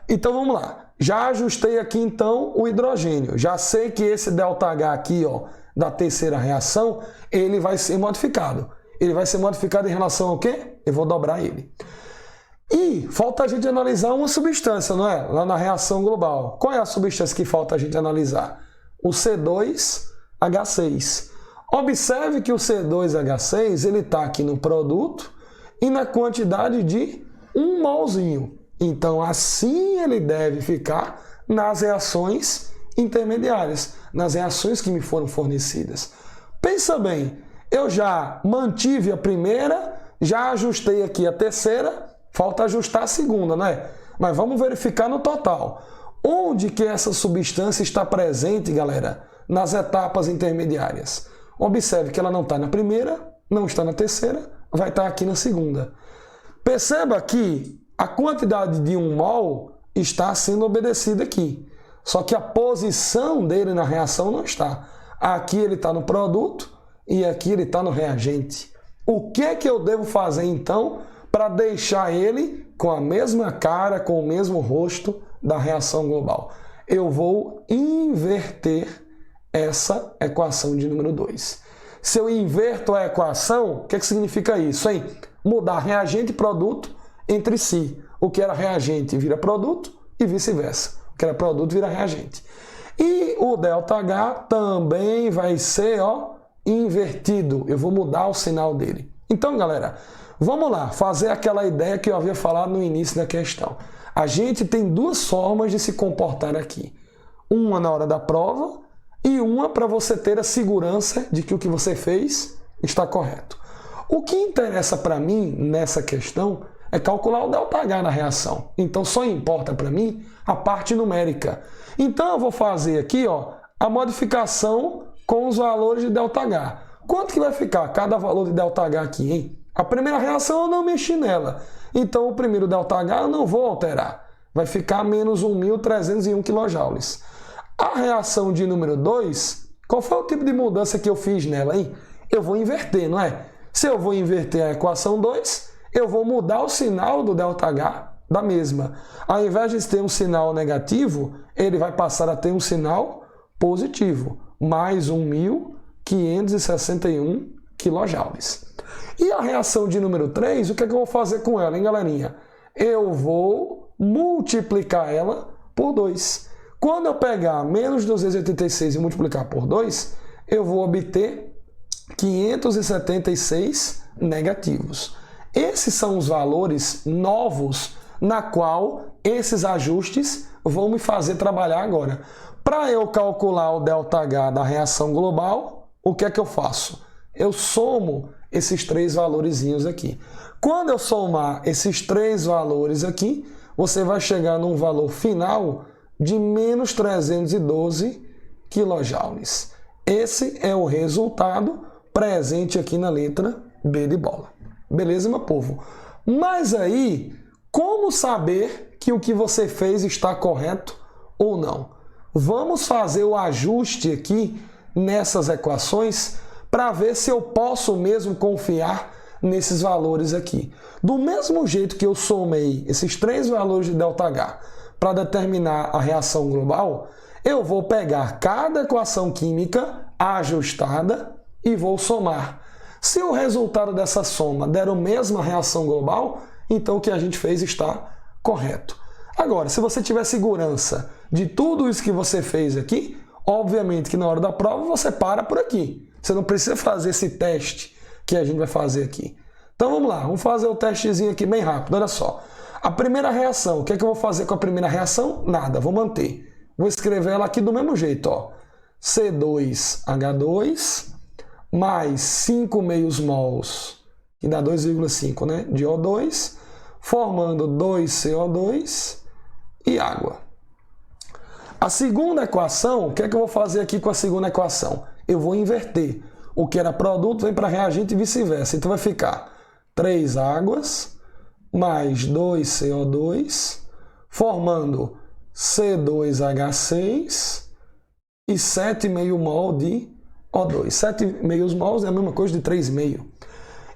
Então vamos lá. Já ajustei aqui então o hidrogênio. Já sei que esse ΔH aqui, ó, da terceira reação, ele vai ser modificado. Ele vai ser modificado em relação ao quê? Eu vou dobrar ele. E falta a gente analisar uma substância, não é? Lá na reação global. Qual é a substância que falta a gente analisar? O C2H6. Observe que o C2H6 ele está aqui no produto e na quantidade de 1 molzinho. Então, assim ele deve ficar nas reações intermediárias, nas reações que me foram fornecidas. Pensa bem, eu já mantive a primeira, já ajustei aqui a terceira, falta ajustar a segunda, né? Mas vamos verificar no total. Onde que essa substância está presente, galera? Nas etapas intermediárias. Observe que ela não está na primeira, não está na terceira, vai estar aqui na segunda. Perceba que a quantidade de 1 mol está sendo obedecida aqui. Só que a posição dele na reação não está. Aqui ele está no produto e aqui ele está no reagente. O que é que eu devo fazer então para deixar ele com a mesma cara, com o mesmo rosto da reação global? Eu vou inverter essa equação de número 2. Se eu inverto a equação, o que significa isso, hein? Mudar reagente e produto entre si. O que era reagente vira produto e vice-versa. O que era produto vira reagente. E o ΔH também vai ser, invertido. Eu vou mudar o sinal dele. Então, galera, vamos lá, fazer aquela ideia que eu havia falado no início da questão. A gente tem duas formas de se comportar aqui. Uma na hora da prova e uma para você ter a segurança de que o que você fez está correto. O que interessa para mim nessa questão é calcular o ΔH na reação. Então só importa para mim a parte numérica. Então eu vou fazer aqui a modificação com os valores de ΔH. Quanto que vai ficar cada valor de ΔH aqui, hein? A primeira reação eu não mexi nela. Então o primeiro ΔH eu não vou alterar. Vai ficar menos 1.301 kJ. A reação de número 2, qual foi o tipo de mudança que eu fiz nela, hein? Eu vou inverter, não é? Se eu vou inverter a equação 2, eu vou mudar o sinal do ΔH da mesma. Ao invés de ter um sinal negativo, ele vai passar a ter um sinal positivo, mais 1.561 kJ. E a reação de número 3, o que é que eu vou fazer com ela, hein, galerinha? Eu vou multiplicar ela por 2. Quando eu pegar menos 286 e multiplicar por 2, eu vou obter 576 negativos. Esses são os valores novos na qual esses ajustes vão me fazer trabalhar agora. Para eu calcular o ΔH da reação global, o que é que eu faço? Eu somo esses três valorezinhos aqui. Quando eu somar esses três valores aqui, você vai chegar num valor final de menos 312 kJ. Esse é o resultado presente aqui na letra B de bola. Beleza, meu povo? Mas aí, como saber que o que você fez está correto ou não? Vamos fazer o ajuste aqui nessas equações para ver se eu posso mesmo confiar nesses valores aqui. Do mesmo jeito que eu somei esses três valores de ΔH para determinar a reação global, eu vou pegar cada equação química ajustada e vou somar. Se o resultado dessa soma der a mesma reação global, então o que a gente fez está correto. Agora, se você tiver segurança de tudo isso que você fez aqui, obviamente que na hora da prova você para por aqui. Você não precisa fazer esse teste que a gente vai fazer aqui. Então vamos lá, vamos fazer o testezinho aqui bem rápido. Olha só, a primeira reação, o que é que eu vou fazer com a primeira reação? Nada, vou manter. Vou escrever ela aqui do mesmo jeito, C2H2 mais 5 meios mols, que dá 2,5, né, de O2, formando 2CO2 e água. A segunda equação, o que é que eu vou fazer aqui com a segunda equação? Eu vou inverter. O que era produto vem para reagente e vice-versa. Então vai ficar 3 águas mais 2CO2, formando C2H6 e 7,5 mol de O2. 7,5 mols é a mesma coisa de 3,5.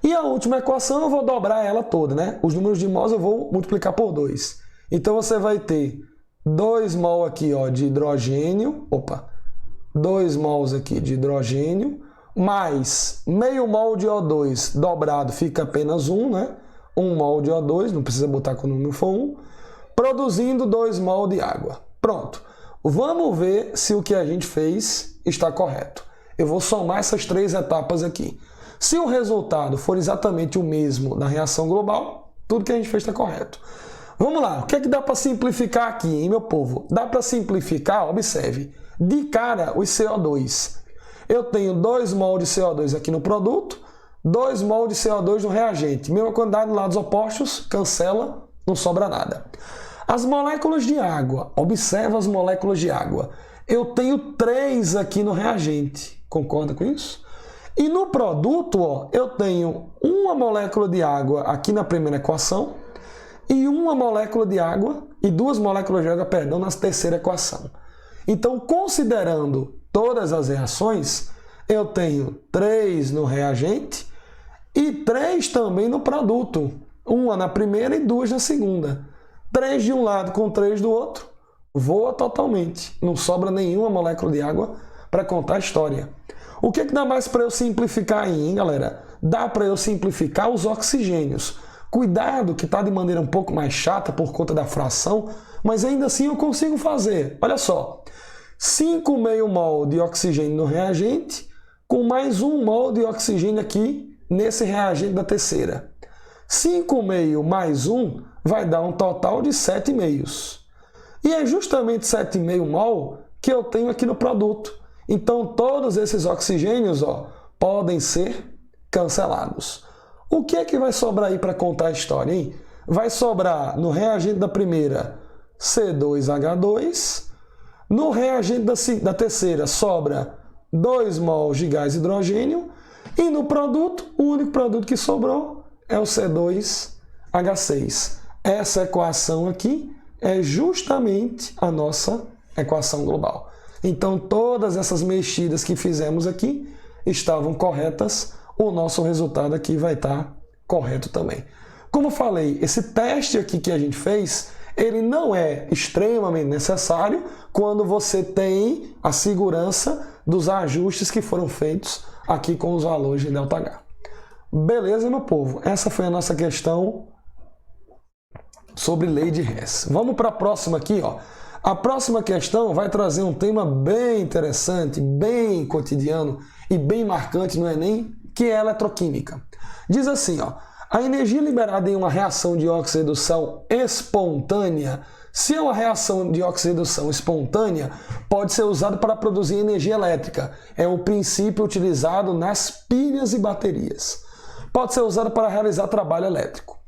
E a última equação eu vou dobrar ela toda, né? Os números de mols eu vou multiplicar por 2. Então você vai ter 2 mol aqui, de hidrogênio, 2 mols aqui de hidrogênio, mais meio mol de O2 dobrado fica apenas 1, né? 1 mol de O2, não precisa botar quando o número for 1, produzindo 2 mol de água. Pronto. Vamos ver se o que a gente fez está correto. Eu vou somar essas três etapas aqui. Se o resultado for exatamente o mesmo da reação global, tudo que a gente fez está correto. Vamos lá, o que é que dá para simplificar aqui, hein, meu povo? Dá para simplificar, observe, de cara os CO2. Eu tenho 2 mol de CO2 aqui no produto, 2 mol de CO2 no reagente. Mesma quantidade de lados opostos, cancela, não sobra nada. As moléculas de água, observa as moléculas de água. Eu tenho 3 aqui no reagente, concorda com isso? E no produto, ó, eu tenho uma molécula de água aqui na primeira equação e uma molécula de água e 2 moléculas de água, perdão, na terceira equação. Então, considerando todas as reações, eu tenho 3 no reagente e 3 também no produto. Uma na primeira e 2 na segunda. 3 de um lado com 3 do outro, voa totalmente. Não sobra nenhuma molécula de água para contar a história. O que dá mais para eu simplificar aí, hein, galera? Dá para eu simplificar os oxigênios. Cuidado que está de maneira um pouco mais chata por conta da fração, mas ainda assim eu consigo fazer. Olha só, 5,5 mol de oxigênio no reagente, com mais 1 mol de oxigênio aqui nesse reagente da terceira. 5,5 mais 1 vai dar um total de 7,5. E é justamente 7,5 mol que eu tenho aqui no produto. Então, todos esses oxigênios, ó, podem ser cancelados. O que é que vai sobrar aí para contar a história, hein? Vai sobrar no reagente da primeira C2H2, no reagente da terceira sobra 2 mols de gás hidrogênio e no produto, o único produto que sobrou é o C2H6. Essa equação aqui é justamente a nossa equação global. Então, todas essas mexidas que fizemos aqui estavam corretas, o nosso resultado aqui vai estar correto também. Como falei, esse teste aqui que a gente fez, ele não é extremamente necessário quando você tem a segurança dos ajustes que foram feitos aqui com os valores de ΔH. Beleza, meu povo? Essa foi a nossa questão sobre lei de Hess. Vamos para a próxima aqui, ó. A próxima questão vai trazer um tema bem interessante, bem cotidiano e bem marcante no Enem, que é a eletroquímica. Diz assim, ó, a energia liberada em uma reação de oxirredução espontânea, se é uma reação de oxirredução espontânea, pode ser usada para produzir energia elétrica. É um princípio utilizado nas pilhas e baterias. Pode ser usado para realizar trabalho elétrico.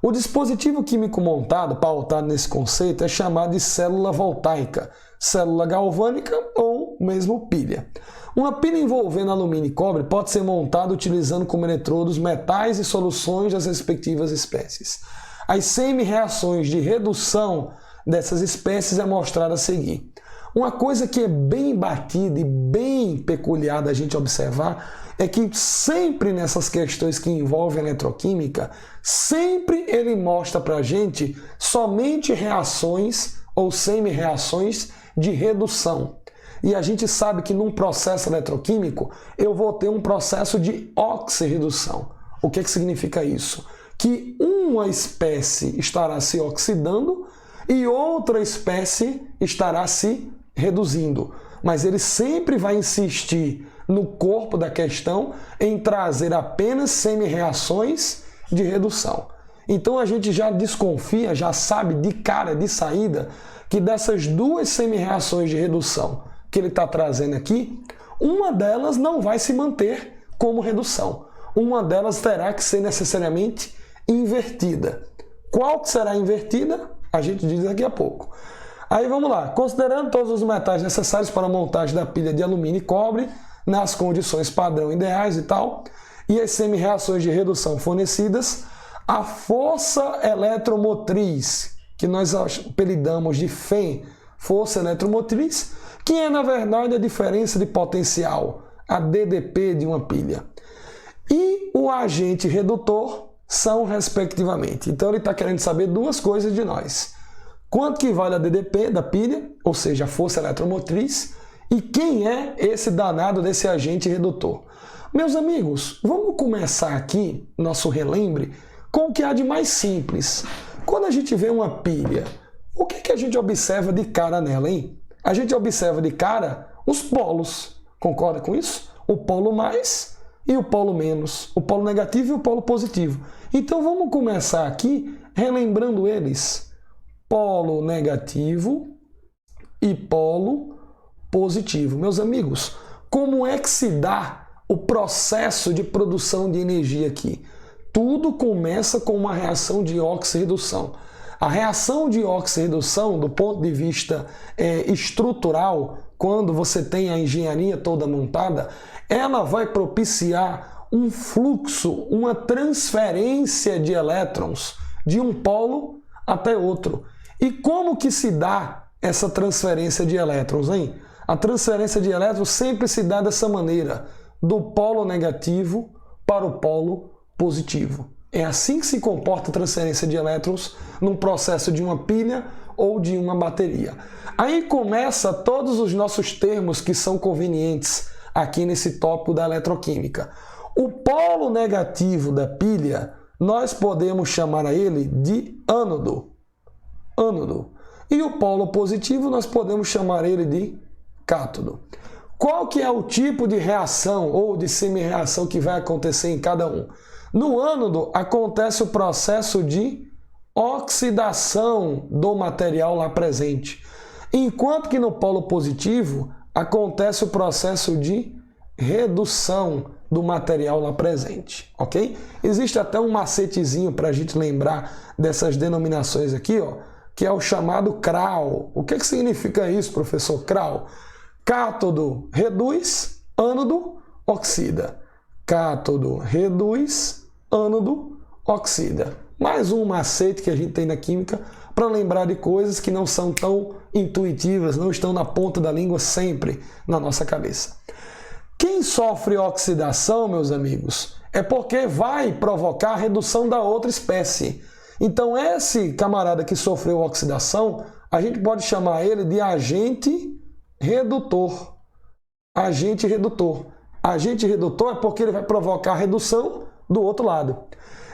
O dispositivo químico montado, pautado nesse conceito, é chamado de célula voltaica, célula galvânica ou mesmo pilha. Uma pilha envolvendo alumínio e cobre pode ser montada utilizando como eletrodos metais e soluções das respectivas espécies. As semi-reações de redução dessas espécies é mostrada a seguir. Uma coisa que é bem batida e bem peculiar da gente observar é que sempre nessas questões que envolvem eletroquímica, sempre ele mostra para a gente somente reações ou semi-reações de redução. E a gente sabe que num processo eletroquímico eu vou ter um processo de oxirredução. O que significa isso? Que uma espécie estará se oxidando e outra espécie estará se reduzindo. Mas ele sempre vai insistir no corpo da questão em trazer apenas semi-reações de redução. Então a gente já desconfia, já sabe de cara, de saída, que dessas 2 semi-reações de redução que ele está trazendo aqui, uma delas não vai se manter como redução. Uma delas terá que ser necessariamente invertida. Qual que será invertida? A gente diz daqui a pouco. Aí vamos lá. Considerando todos os metais necessários para a montagem da pilha de alumínio e cobre, nas condições padrão ideais e tal, e as semi-reações de redução fornecidas, a força eletromotriz, que nós apelidamos de FEM, força eletromotriz, que é, na verdade, a diferença de potencial, a DDP de uma pilha, e o agente redutor são, respectivamente. Então, ele está querendo saber 2 coisas de nós. Quanto que vale a DDP da pilha, ou seja, a força eletromotriz, e quem é esse danado desse agente redutor. Meus amigos, vamos começar aqui, nosso relembre, com o que há de mais simples. Quando a gente vê uma pilha, o que a gente observa de cara nela, hein? A gente observa de cara os polos. Concorda com isso? O polo mais e o polo menos. O polo negativo e o polo positivo. Então vamos começar aqui relembrando eles. Polo negativo e polo positivo. Meus amigos, como é que se dá o processo de produção de energia aqui? Tudo começa com uma reação de oxirredução. A reação de oxirredução, do ponto de vista estrutural, quando você tem a engenharia toda montada, ela vai propiciar um fluxo, uma transferência de elétrons de um polo até outro. E como que se dá essa transferência de elétrons, hein? A transferência de elétrons sempre se dá dessa maneira, do polo negativo para o polo positivo. É assim que se comporta a transferência de elétrons num processo de uma pilha ou de uma bateria. Aí começa todos os nossos termos que são convenientes aqui nesse tópico da eletroquímica. O polo negativo da pilha, nós podemos chamar a ele de ânodo. E o polo positivo, nós podemos chamar ele de cátodo. Qual que é o tipo de reação ou de semi-reação que vai acontecer em cada um? No ânodo acontece o processo de oxidação do material lá presente, enquanto que no polo positivo acontece o processo de redução do material lá presente, ok? Existe até um macetezinho para a gente lembrar dessas denominações aqui, ó, que é o chamado CRAL. O que significa isso, professor? CRAL. Cátodo reduz, ânodo oxida. Cátodo reduz, ânodo oxida. Mais um macete que a gente tem na química para lembrar de coisas que não são tão intuitivas, não estão na ponta da língua sempre na nossa cabeça. Quem sofre oxidação, meus amigos, é porque vai provocar a redução da outra espécie. Então, esse camarada que sofreu oxidação, a gente pode chamar ele de agente redutor. Agente redutor. Agente redutor é porque ele vai provocar a redução do outro lado.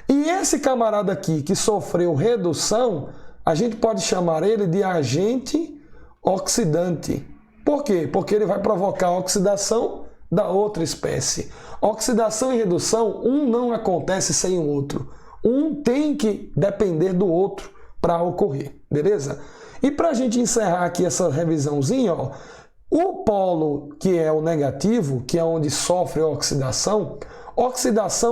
E esse camarada aqui que sofreu redução, a gente pode chamar ele de agente oxidante. Por quê? Porque ele vai provocar a oxidação da outra espécie. Oxidação e redução, um não acontece sem o outro. Um tem que depender do outro para ocorrer, beleza? E para a gente encerrar aqui essa revisãozinha, ó, o polo que é o negativo, que é onde sofre a oxidação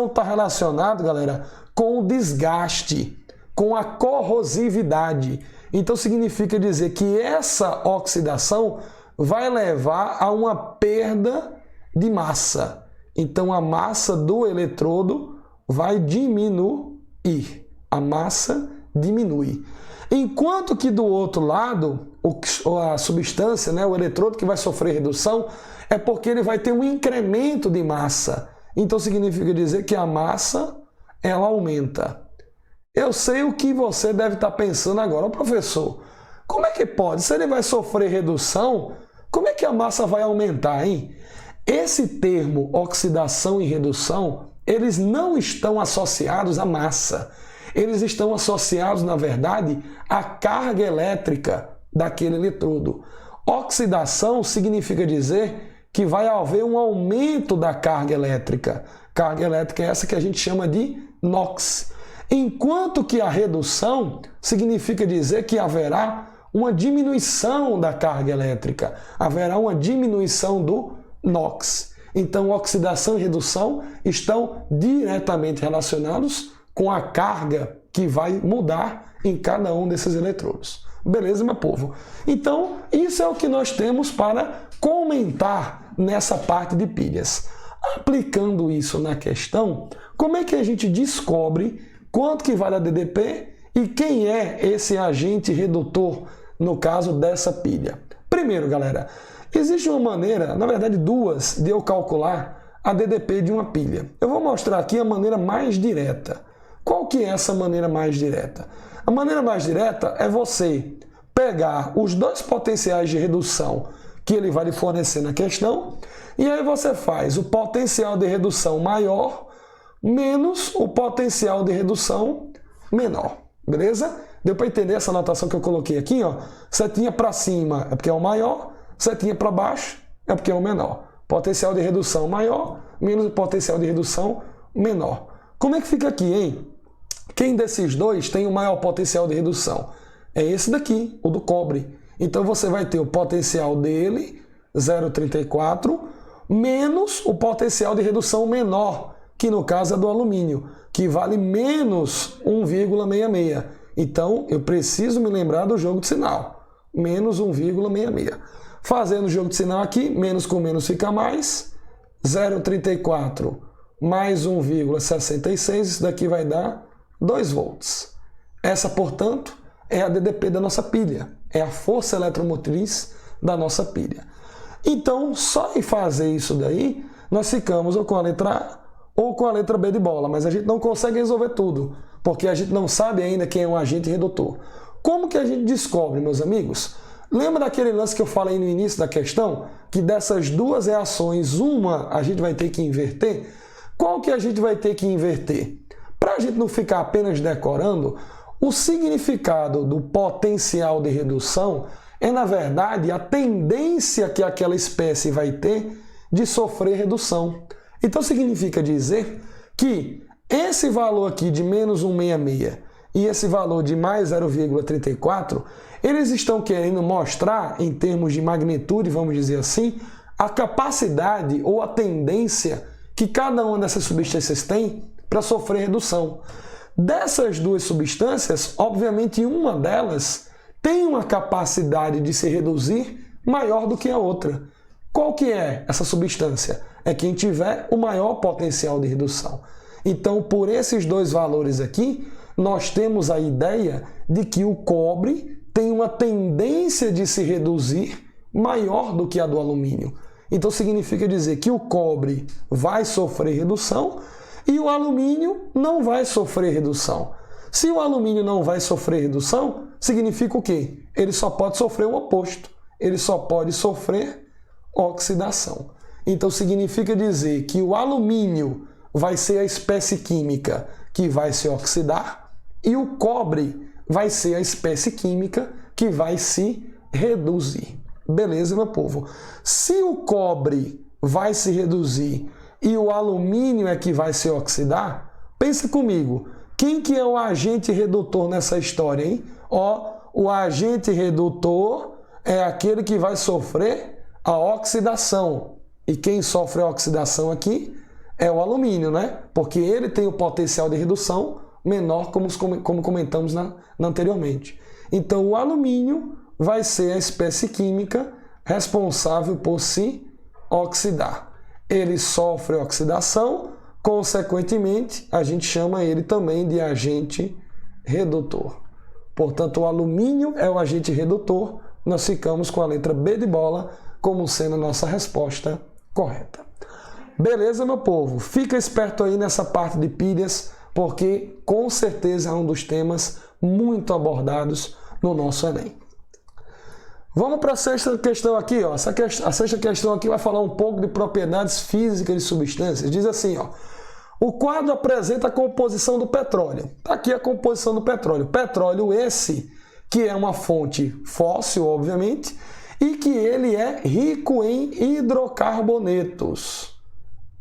está relacionado, galera, com o desgaste, com a corrosividade. Então significa dizer que essa oxidação vai levar a uma perda de massa. Então a massa do eletrodo vai diminuir. A massa diminui. Enquanto que do outro lado, a substância, né, o eletrodo que vai sofrer redução, é porque ele vai ter um incremento de massa. Então significa dizer que a massa ela aumenta. Eu sei o que você deve estar pensando agora, professor. Como é que pode? Se ele vai sofrer redução, como é que a massa vai aumentar, hein? Esse termo oxidação e redução, eles não estão associados à massa. Eles estão associados, na verdade, à carga elétrica daquele eletrodo. Oxidação significa dizer que vai haver um aumento da carga elétrica. Carga elétrica é essa que a gente chama de NOx. Enquanto que a redução significa dizer que haverá uma diminuição da carga elétrica, haverá uma diminuição do NOx. Então, oxidação e redução estão diretamente relacionados com a carga que vai mudar em cada um desses eletrodos. Beleza, meu povo? Então, isso é o que nós temos para comentar nessa parte de pilhas. Aplicando isso na questão, como é que a gente descobre quanto que vale a DDP e quem é esse agente redutor no caso dessa pilha? Primeiro, galera, existe uma maneira, na verdade duas, de eu calcular a DDP de uma pilha. Eu vou mostrar aqui a maneira mais direta. Qual que é essa maneira mais direta? A maneira mais direta é você pegar os dois potenciais de redução que ele vai lhe fornecer na questão, e aí você faz o potencial de redução maior menos o potencial de redução menor. Beleza? Deu para entender essa anotação que eu coloquei aqui? Ó? Setinha para cima é porque é o maior, setinha para baixo é porque é o menor. Potencial de redução maior menos o potencial de redução menor. Como é que fica aqui, hein? Quem desses dois tem o maior potencial de redução? É esse daqui, o do cobre. Então você vai ter o potencial dele, 0,34, menos o potencial de redução menor, que no caso é do alumínio, que vale menos 1,66. Então, eu preciso me lembrar do jogo de sinal. Menos 1,66. Fazendo o jogo de sinal aqui, menos com menos fica mais. 0,34 mais 1,66, isso daqui vai dar 2 volts. Essa, portanto, é a DDP da nossa pilha. É a força eletromotriz da nossa pilha. Então, só em fazer isso daí, nós ficamos ou com a letra A ou com a letra B de bola, mas a gente não consegue resolver tudo, porque a gente não sabe ainda quem é um agente redutor. Como que a gente descobre, meus amigos? Lembra daquele lance que eu falei no início da questão? Que dessas duas reações, uma a gente vai ter que inverter? Qual que a gente vai ter que inverter? Para a gente não ficar apenas decorando, o significado do potencial de redução é, na verdade, a tendência que aquela espécie vai ter de sofrer redução. Então significa dizer que esse valor aqui de menos 166 e esse valor de mais 0,34, eles estão querendo mostrar, em termos de magnitude, vamos dizer assim, a capacidade ou a tendência que cada uma dessas substâncias tem para sofrer redução. Dessas duas substâncias, obviamente uma delas tem uma capacidade de se reduzir maior do que a outra. Qual que é essa substância? É quem tiver o maior potencial de redução. Então, por esses dois valores aqui, nós temos a ideia de que o cobre tem uma tendência de se reduzir maior do que a do alumínio. Então, significa dizer que o cobre vai sofrer redução e o alumínio não vai sofrer redução. Se o alumínio não vai sofrer redução, significa o quê? Ele só pode sofrer o oposto. Ele só pode sofrer oxidação. Então, significa dizer que o alumínio vai ser a espécie química que vai se oxidar e o cobre vai ser a espécie química que vai se reduzir. Beleza, meu povo? Se o cobre vai se reduzir e o alumínio é que vai se oxidar, pensa comigo, quem que é o agente redutor nessa história, hein? O agente redutor é aquele que vai sofrer a oxidação. E quem sofre a oxidação aqui é o alumínio, né? Porque ele tem o potencial de redução menor, como comentamos anteriormente. Então, o alumínio vai ser a espécie química responsável por se oxidar. Ele sofre oxidação, consequentemente, a gente chama ele também de agente redutor. Portanto, o alumínio é o agente redutor, nós ficamos com a letra B de bola como sendo a nossa resposta correta. Beleza, meu povo? Fica esperto aí nessa parte de pilhas, porque com certeza é um dos temas muito abordados no nosso Enem. Vamos para a sexta questão aqui, ó. A sexta questão aqui vai falar um pouco de propriedades físicas de substâncias. Diz assim, ó: o quadro apresenta a composição do petróleo. Está aqui a composição do petróleo. Petróleo esse, que é uma fonte fóssil, obviamente, e que ele é rico em hidrocarbonetos.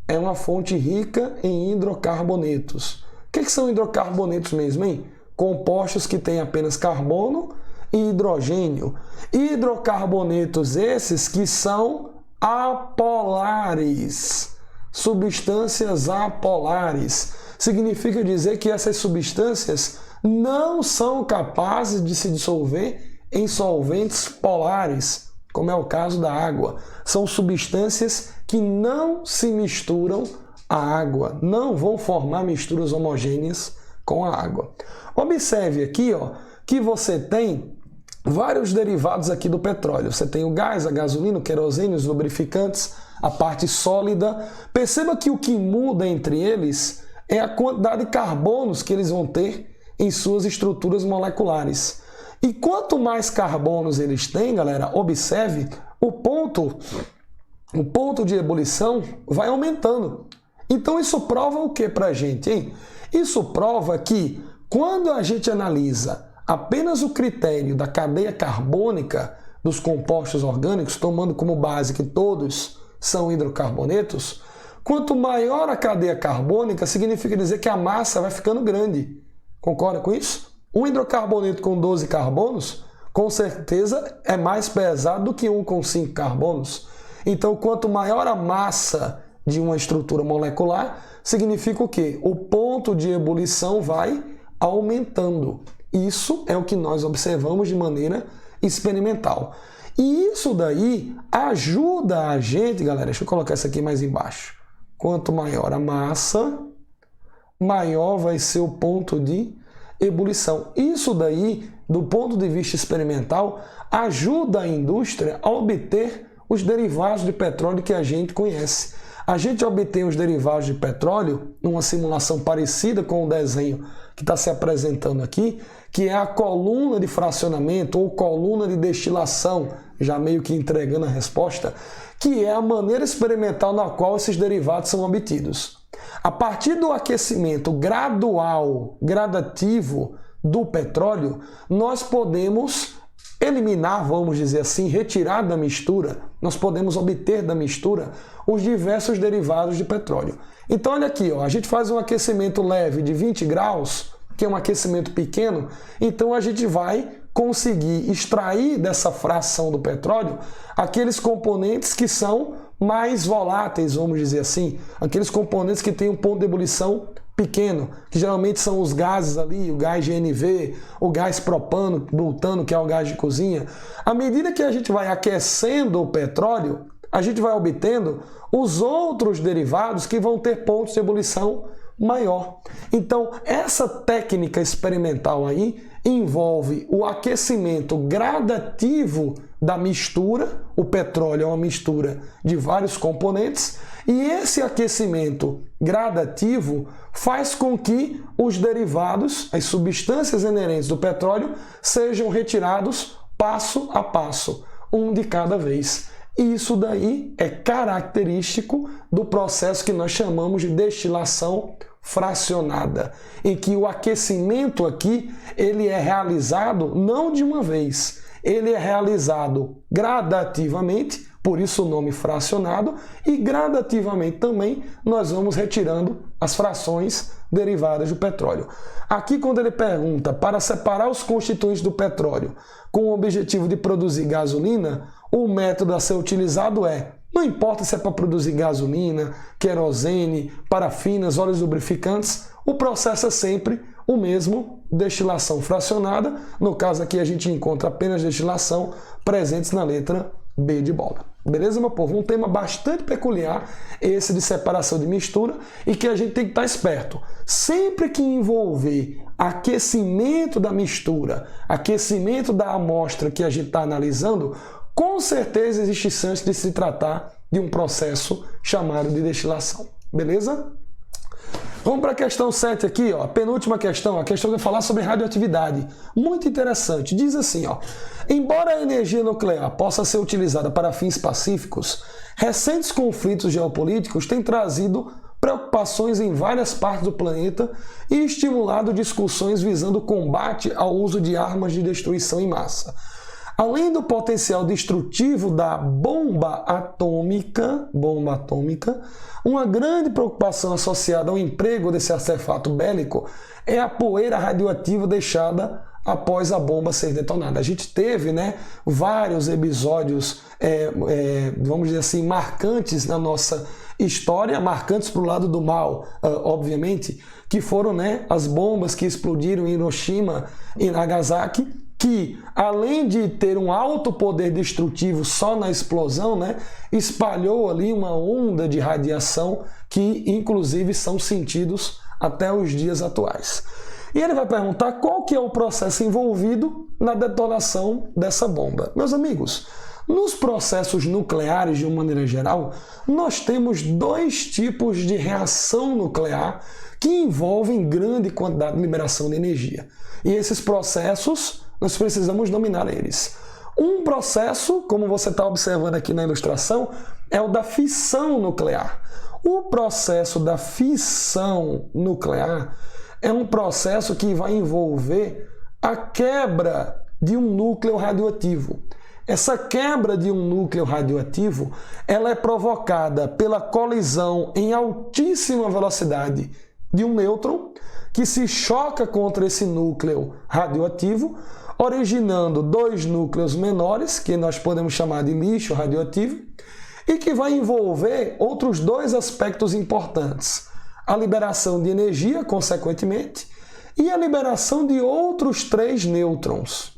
É uma fonte rica em hidrocarbonetos. O que são hidrocarbonetos mesmo, hein? Compostos que têm apenas carbono e hidrogênio. Hidrocarbonetos esses que são apolares. Substâncias apolares. Significa dizer que essas substâncias não são capazes de se dissolver em solventes polares, como é o caso da água. São substâncias que não se misturam à água, não vão formar misturas homogêneas com a água. Observe aqui, ó, que você tem vários derivados aqui do petróleo. Você tem o gás, a gasolina, o querosene, os lubrificantes, a parte sólida. Perceba que o que muda entre eles é a quantidade de carbonos que eles vão ter em suas estruturas moleculares. E quanto mais carbonos eles têm, galera, observe, o ponto de ebulição vai aumentando. Então isso prova o que pra gente, hein? Isso prova que quando a gente analisa apenas o critério da cadeia carbônica dos compostos orgânicos, tomando como base que todos são hidrocarbonetos, quanto maior a cadeia carbônica, significa dizer que a massa vai ficando grande. Concorda com isso? Um hidrocarboneto com 12 carbonos, com certeza, é mais pesado do que um com 5 carbonos. Então, quanto maior a massa de uma estrutura molecular, significa o quê? O ponto de ebulição vai aumentando. Isso é o que nós observamos de maneira experimental. E isso daí ajuda a gente, galera, deixa eu colocar isso aqui mais embaixo. Quanto maior a massa, maior vai ser o ponto de ebulição. Isso daí, do ponto de vista experimental, ajuda a indústria a obter os derivados de petróleo que a gente conhece. A gente obtém os derivados de petróleo numa simulação parecida com o desenho que está se apresentando aqui, que é a coluna de fracionamento ou coluna de destilação, já meio que entregando a resposta, que é a maneira experimental na qual esses derivados são obtidos. A partir do aquecimento gradual, gradativo do petróleo, nós podemos eliminar, vamos dizer assim, retirar da mistura, nós podemos obter da mistura os diversos derivados de petróleo. Então olha aqui, ó, a gente faz um aquecimento leve de 20 graus, que é um aquecimento pequeno, então a gente vai conseguir extrair dessa fração do petróleo aqueles componentes que são mais voláteis, vamos dizer assim, aqueles componentes que têm um ponto de ebulição pequeno, que geralmente são os gases ali, o gás GNV, o gás propano, butano, que é o gás de cozinha. À medida que a gente vai aquecendo o petróleo, a gente vai obtendo os outros derivados que vão ter pontos de ebulição maior. Então, essa técnica experimental aí envolve o aquecimento gradativo da mistura. O petróleo é uma mistura de vários componentes e esse aquecimento gradativo faz com que os derivados, as substâncias inerentes do petróleo, sejam retirados passo a passo, um de cada vez. Isso daí é característico do processo que nós chamamos de destilação fracionada, em que o aquecimento aqui ele é realizado não de uma vez, ele é realizado gradativamente, por isso o nome fracionado, e gradativamente também nós vamos retirando as frações derivadas do petróleo. Aqui quando ele pergunta para separar os constituintes do petróleo com o objetivo de produzir gasolina, o método a ser utilizado é, não importa se é para produzir gasolina, querosene, parafinas, óleos lubrificantes, o processo é sempre o mesmo, destilação fracionada. No caso aqui a gente encontra apenas destilação presentes na letra B de bola. Beleza, meu povo? Um tema bastante peculiar, esse de separação de mistura, e que a gente tem que estar esperto. Sempre que envolver aquecimento da mistura, aquecimento da amostra que a gente está analisando, com certeza existe chance de se tratar de um processo chamado de destilação. Beleza? Vamos para a questão 7 aqui, ó, a penúltima questão, a questão que vai falar sobre radioatividade. Muito interessante. Diz assim, ó, embora a energia nuclear possa ser utilizada para fins pacíficos, recentes conflitos geopolíticos têm trazido preocupações em várias partes do planeta e estimulado discussões visando o combate ao uso de armas de destruição em massa. Além do potencial destrutivo da bomba atômica, uma grande preocupação associada ao emprego desse artefato bélico é a poeira radioativa deixada após a bomba ser detonada. A gente teve, vários episódios, vamos dizer assim, marcantes na nossa história, marcantes para o lado do mal, obviamente, que foram as bombas que explodiram em Hiroshima e Nagasaki, que, além de ter um alto poder destrutivo só na explosão, espalhou ali uma onda de radiação que, inclusive, são sentidos até os dias atuais. E ele vai perguntar qual que é o processo envolvido na detonação dessa bomba. Meus amigos, nos processos nucleares, de uma maneira geral, nós temos dois tipos de reação nuclear que envolvem grande quantidade de liberação de energia. E esses processos, nós precisamos dominar eles. Um processo, como você está observando aqui na ilustração, é o da fissão nuclear. O processo da fissão nuclear é um processo que vai envolver a quebra de um núcleo radioativo. Essa quebra de um núcleo radioativo, ela é provocada pela colisão em altíssima velocidade de um nêutron que se choca contra esse núcleo radioativo, originando dois núcleos menores, que nós podemos chamar de lixo radioativo, e que vai envolver outros dois aspectos importantes. A liberação de energia, consequentemente, e a liberação de outros 3 nêutrons.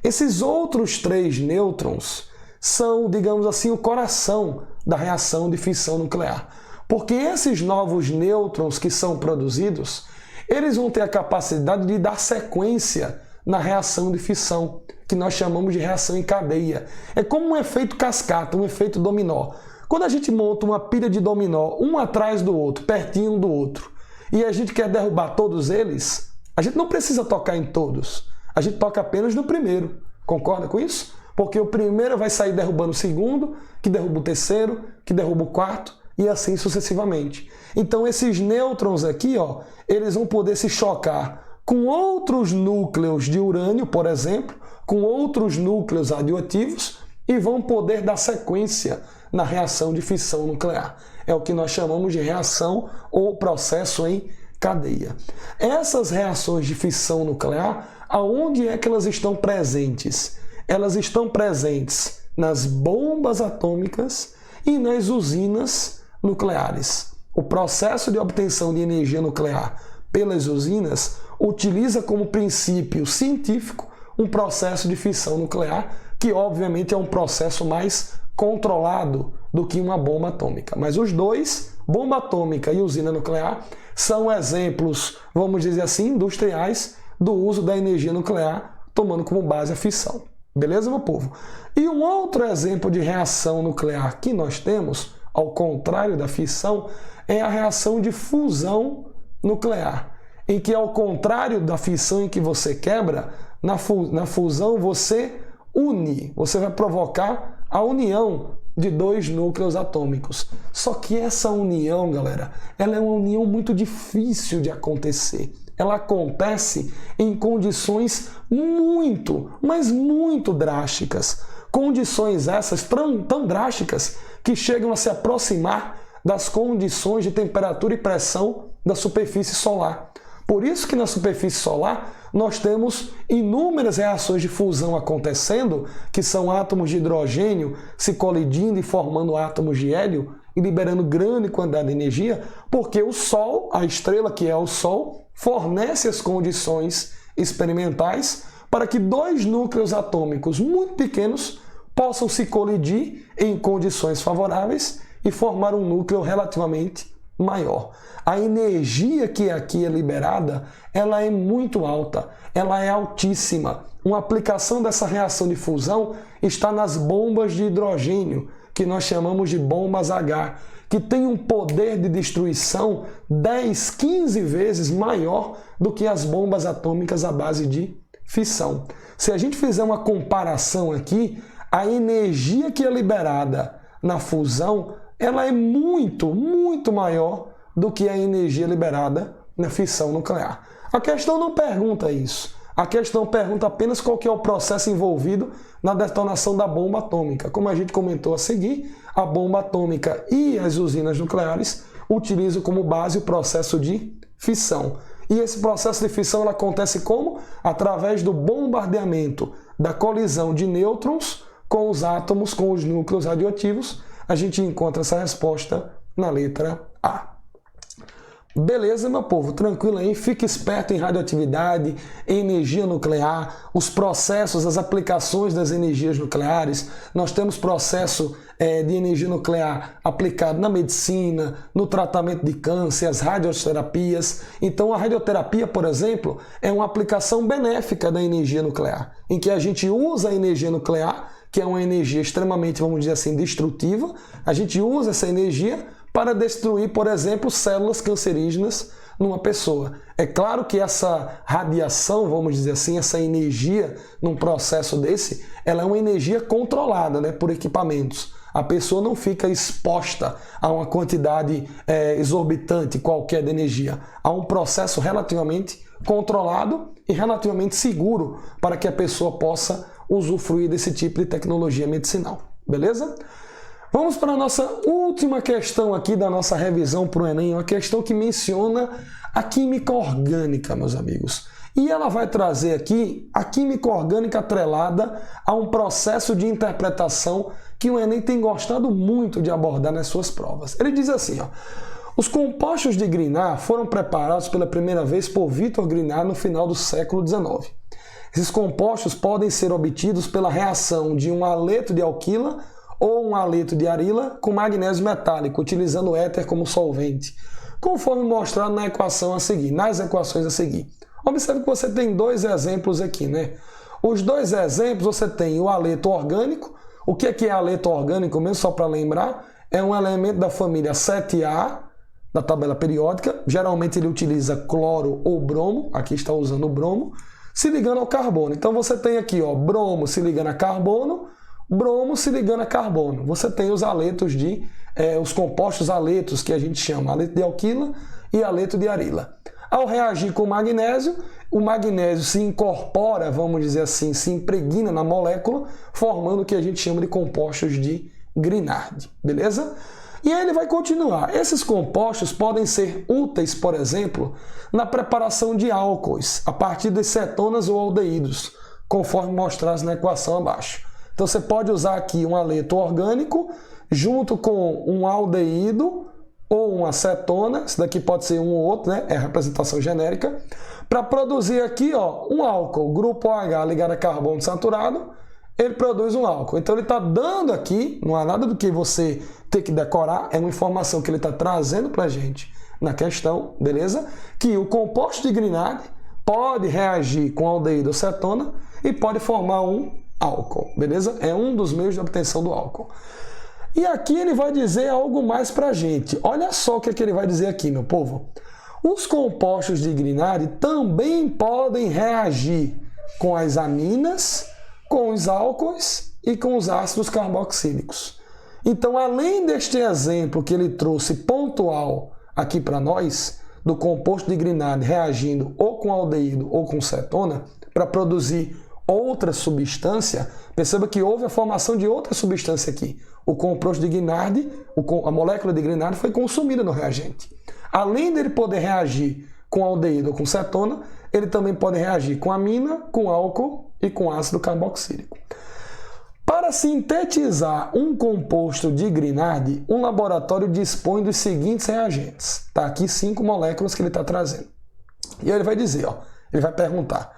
Esses outros 3 nêutrons são, digamos assim, o coração da reação de fissão nuclear. Porque esses novos nêutrons que são produzidos, eles vão ter a capacidade de dar sequência na reação de fissão, que nós chamamos de reação em cadeia. É como um efeito cascata, um efeito dominó. Quando a gente monta uma pilha de dominó, um atrás do outro, pertinho um do outro, e a gente quer derrubar todos eles, a gente não precisa tocar em todos. A gente toca apenas no primeiro. Concorda com isso? Porque o primeiro vai sair derrubando o segundo, que derruba o terceiro, que derruba o quarto, e assim sucessivamente. Então esses nêutrons aqui, ó, eles vão poder se chocar com outros núcleos de urânio, por exemplo, com outros núcleos radioativos, e vão poder dar sequência na reação de fissão nuclear. É o que nós chamamos de reação ou processo em cadeia. Essas reações de fissão nuclear, aonde é que elas estão presentes? Elas estão presentes nas bombas atômicas e nas usinas nucleares. O processo de obtenção de energia nuclear pelas usinas utiliza como princípio científico um processo de fissão nuclear, que obviamente é um processo mais controlado do que uma bomba atômica. Mas os dois, bomba atômica e usina nuclear, são exemplos, vamos dizer assim, industriais do uso da energia nuclear, tomando como base a fissão. Beleza, meu povo? E um outro exemplo de reação nuclear que nós temos, ao contrário da fissão, é a reação de fusão nuclear, em que, ao contrário da fissão em que você quebra, na fusão você une, você vai provocar a união de 2 núcleos atômicos. Só que essa união, galera, ela é uma união muito difícil de acontecer. Ela acontece em condições muito, mas muito drásticas. Condições essas tão drásticas que chegam a se aproximar das condições de temperatura e pressão da superfície solar. Por isso que na superfície solar nós temos inúmeras reações de fusão acontecendo, que são átomos de hidrogênio se colidindo e formando átomos de hélio e liberando grande quantidade de energia, porque o Sol, a estrela que é o Sol, fornece as condições experimentais para que 2 núcleos atômicos muito pequenos possam se colidir em condições favoráveis e formar um núcleo relativamente maior. A energia que aqui é liberada, ela é muito alta, ela é altíssima. Uma aplicação dessa reação de fusão está nas bombas de hidrogênio, que nós chamamos de bombas H, que tem um poder de destruição 10, 15 vezes maior do que as bombas atômicas à base de fissão. Se a gente fizer uma comparação aqui, a energia que é liberada na fusão, ela é muito, muito maior do que a energia liberada na fissão nuclear. A questão não pergunta isso. A questão pergunta apenas qual que é o processo envolvido na detonação da bomba atômica. Como a gente comentou a seguir, a bomba atômica e as usinas nucleares utilizam como base o processo de fissão. E esse processo de fissão acontece como? Através do bombardeamento da colisão de nêutrons com os átomos, com os núcleos radioativos. A gente encontra essa resposta na letra A. Beleza, meu povo? Tranquilo aí? Fique esperto em radioatividade, em energia nuclear, os processos, as aplicações das energias nucleares. Nós temos processo de energia nuclear aplicado na medicina, no tratamento de câncer, as radioterapias. Então, a radioterapia, por exemplo, é uma aplicação benéfica da energia nuclear, em que a gente usa a energia nuclear, que é uma energia extremamente, vamos dizer assim, destrutiva. A gente usa essa energia para destruir, por exemplo, células cancerígenas numa pessoa. É claro que essa radiação, vamos dizer assim, essa energia num processo desse, ela é uma energia controlada, né, por equipamentos. A pessoa não fica exposta a uma quantidade exorbitante qualquer de energia. Há um processo relativamente controlado e relativamente seguro para que a pessoa possa usufruir desse tipo de tecnologia medicinal. Beleza? Vamos para a nossa última questão aqui da nossa revisão para o Enem, uma questão que menciona a química orgânica, meus amigos. E ela vai trazer aqui a química orgânica atrelada a um processo de interpretação que o Enem tem gostado muito de abordar nas suas provas. Ele diz assim, ó, Os compostos de Grignard foram preparados pela primeira vez por Victor Grignard no final do século XIX. Esses compostos podem ser obtidos pela reação de um haleto de alquila ou um haleto de arila com magnésio metálico, utilizando o éter como solvente, conforme mostrado na equação a seguir, nas equações a seguir. Observe que você tem dois exemplos aqui, né? Os dois exemplos você tem o haleto orgânico. O que é haleto orgânico mesmo, só para lembrar? É um elemento da família 7A, da tabela periódica. Geralmente ele utiliza cloro ou bromo, aqui está usando o bromo, se ligando ao carbono. Então você tem aqui, ó, bromo se ligando a carbono, bromo se ligando a carbono. Você tem os haletos os compostos haletos que a gente chama haleto de alquila e haleto de arila. Ao reagir com o magnésio se incorpora, vamos dizer assim, se impregna na molécula, formando o que a gente chama de compostos de Grignard, beleza? E aí ele vai continuar. Esses compostos podem ser úteis, por exemplo, na preparação de álcoois, a partir de cetonas ou aldeídos, conforme mostrado na equação abaixo. Então você pode usar aqui um haleto orgânico junto com um aldeído ou uma cetona, isso daqui pode ser um ou outro, né? É a representação genérica, para produzir aqui, ó, um álcool, grupo OH ligado a carbono saturado, ele produz um álcool. Então ele está dando aqui, não há nada do que você ter que decorar, é uma informação que ele está trazendo para a gente na questão, beleza? Que o composto de Grignard pode reagir com aldeído ou cetona e pode formar um álcool, beleza? É um dos meios de obtenção do álcool. E aqui ele vai dizer algo mais para a gente. Olha só o que ele vai dizer aqui, meu povo. Os compostos de Grignard também podem reagir com as aminas, com os álcoois e com os ácidos carboxílicos. Então, além deste exemplo que ele trouxe pontual aqui para nós, do composto de Grignard reagindo ou com aldeído ou com cetona, para produzir outra substância, perceba que houve a formação de outra substância aqui. O composto de Grignard, a molécula de Grignard foi consumida no reagente. Além dele poder reagir com aldeído ou com cetona, ele também pode reagir com amina, com álcool e com ácido carboxílico. Para sintetizar um composto de Grignard, um laboratório dispõe dos seguintes reagentes. Tá aqui 5 moléculas que ele está trazendo. E aí ele vai dizer, ó, ele vai perguntar: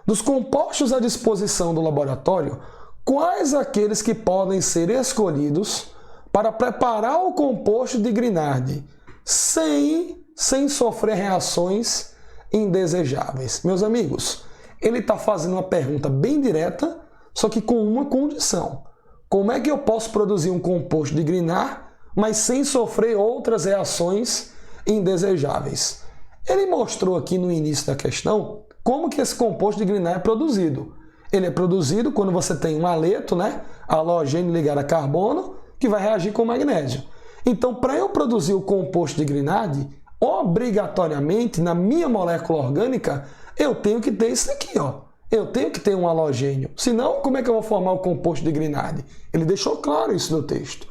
dos compostos à disposição do laboratório, quais aqueles que podem ser escolhidos para preparar o composto de Grignard sem sofrer reações indesejáveis? Meus amigos, ele está fazendo uma pergunta bem direta, só que com uma condição. Como é que eu posso produzir um composto de Grignard, mas sem sofrer outras reações indesejáveis? Ele mostrou aqui no início da questão como que esse composto de Grignard é produzido. Ele é produzido quando você tem um haleto, né, halogênio ligado a carbono, que vai reagir com magnésio. Então, para eu produzir o composto de Grignard, obrigatoriamente, na minha molécula orgânica, eu tenho que ter isso aqui, ó. Eu tenho que ter um halogênio. Senão, como é que eu vou formar o composto de Grignard? Ele deixou claro isso no texto.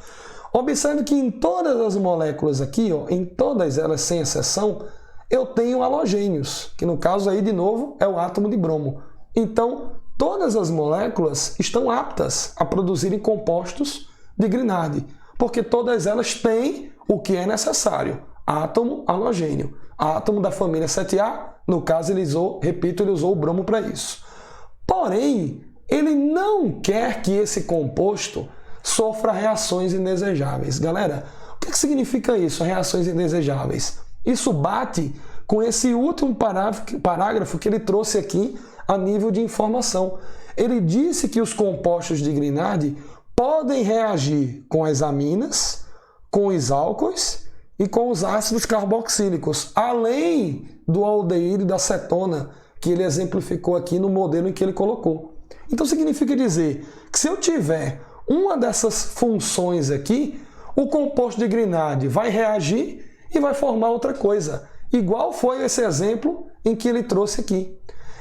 Observe que em todas as moléculas aqui, ó, em todas elas, sem exceção, eu tenho halogênios, que no caso aí, de novo, é o átomo de bromo. Então, todas as moléculas estão aptas a produzirem compostos de Grignard, porque todas elas têm o que é necessário: átomo halogênio. Átomo da família 7A, no caso, ele usou o bromo para isso. Porém, ele não quer que esse composto sofra reações indesejáveis. Galera, o que significa isso, reações indesejáveis? Isso bate com esse último parágrafo que ele trouxe aqui a nível de informação. Ele disse que os compostos de Grignard podem reagir com as aminas, com os álcoois e com os ácidos carboxílicos, além do aldeído e da cetona, que ele exemplificou aqui no modelo em que ele colocou. Então significa dizer que se eu tiver uma dessas funções aqui, o composto de Grignard vai reagir e vai formar outra coisa, igual foi esse exemplo em que ele trouxe aqui.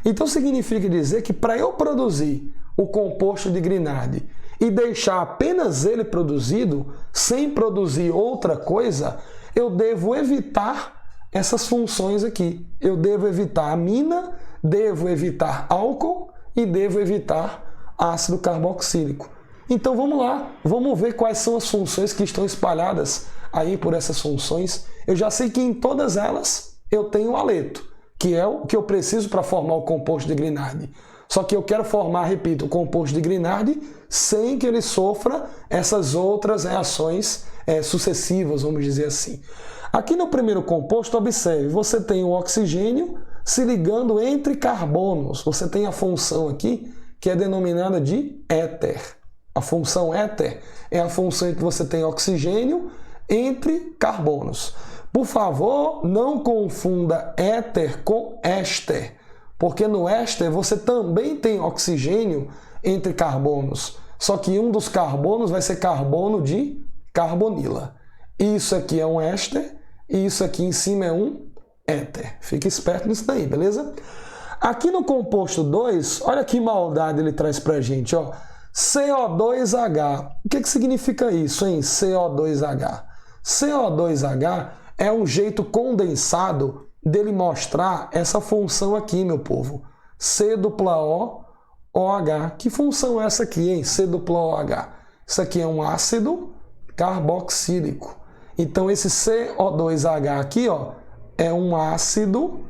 Então significa dizer que para eu produzir o composto de Grignard e deixar apenas ele produzido, sem produzir outra coisa, eu devo evitar essas funções aqui. Eu devo evitar amina, devo evitar álcool e devo evitar ácido carboxílico. Então vamos lá, vamos ver quais são as funções que estão espalhadas aí por essas funções eu já sei que em todas elas eu tenho o haleto, que é o que eu preciso para formar o composto de Grignard. Só que eu quero formar, repito, o composto de Grignard sem que ele sofra essas outras reações sucessivas, vamos dizer assim. Aqui no primeiro composto, observe, você tem o oxigênio se ligando entre carbonos. Você tem a função aqui que é denominada de éter. A função éter é a função em que você tem oxigênio entre carbonos. Por favor, não confunda éter com éster, porque no éster você também tem oxigênio entre carbonos, só que um dos carbonos vai ser carbono de carbonila. Isso aqui é um éster e isso aqui em cima é um éter. Fique esperto nisso daí, beleza? Aqui no composto 2, olha que maldade ele traz pra gente, ó. CO2H. O que significa isso, hein? CO2H. CO2H é um jeito condensado dele mostrar essa função aqui, meu povo. C-O-O-H. Que função é essa aqui, hein? C-O-O-H. Isso aqui é um ácido carboxílico. Então, esse CO2H aqui, ó, é um ácido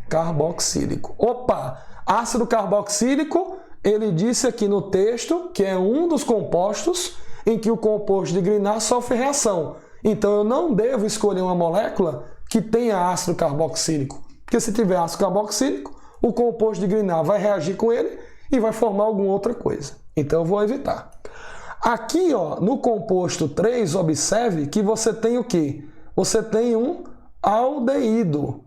carboxílico. Opa! Ácido carboxílico, ele disse aqui no texto que é um dos compostos em que o composto de Grignard sofre reação. Então, eu não devo escolher uma molécula que tenha ácido carboxílico. Porque se tiver ácido carboxílico, o composto de Grignard vai reagir com ele e vai formar alguma outra coisa. Então, eu vou evitar. Aqui, ó, no composto 3, observe que você tem o quê? Você tem um aldeído.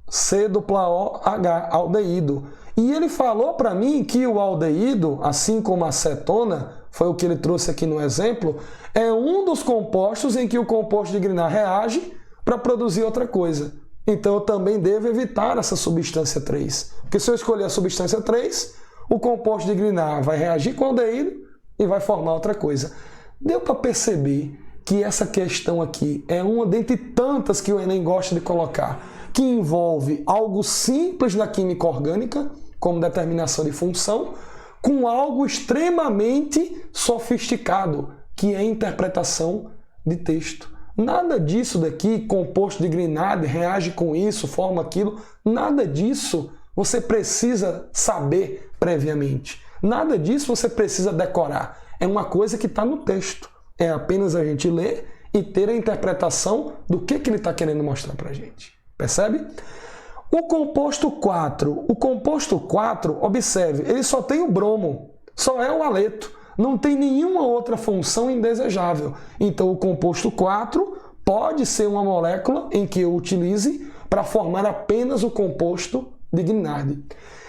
C-O-O-H, aldeído. E ele falou para mim que o aldeído, assim como a cetona, foi o que ele trouxe aqui no exemplo, é um dos compostos em que o composto de Grignard reage para produzir outra coisa. Então eu também devo evitar essa substância 3. Porque se eu escolher a substância 3, o composto de Grignard vai reagir com o aldeído e vai formar outra coisa. Deu para perceber que essa questão aqui é uma dentre tantas que o Enem gosta de colocar, que envolve algo simples na química orgânica, como determinação de função, com algo extremamente sofisticado, que é a interpretação de texto. Nada disso daqui, composto de Grignard, reage com isso, forma aquilo, nada disso você precisa saber previamente. Nada disso você precisa decorar. É uma coisa que está no texto. É apenas a gente ler e ter a interpretação do que ele está querendo mostrar para a gente. Percebe? O composto 4. O composto 4, observe, ele só tem o bromo, só é o haleto. Não tem nenhuma outra função indesejável. Então, o composto 4 pode ser uma molécula em que eu utilize para formar apenas o composto de Grignard.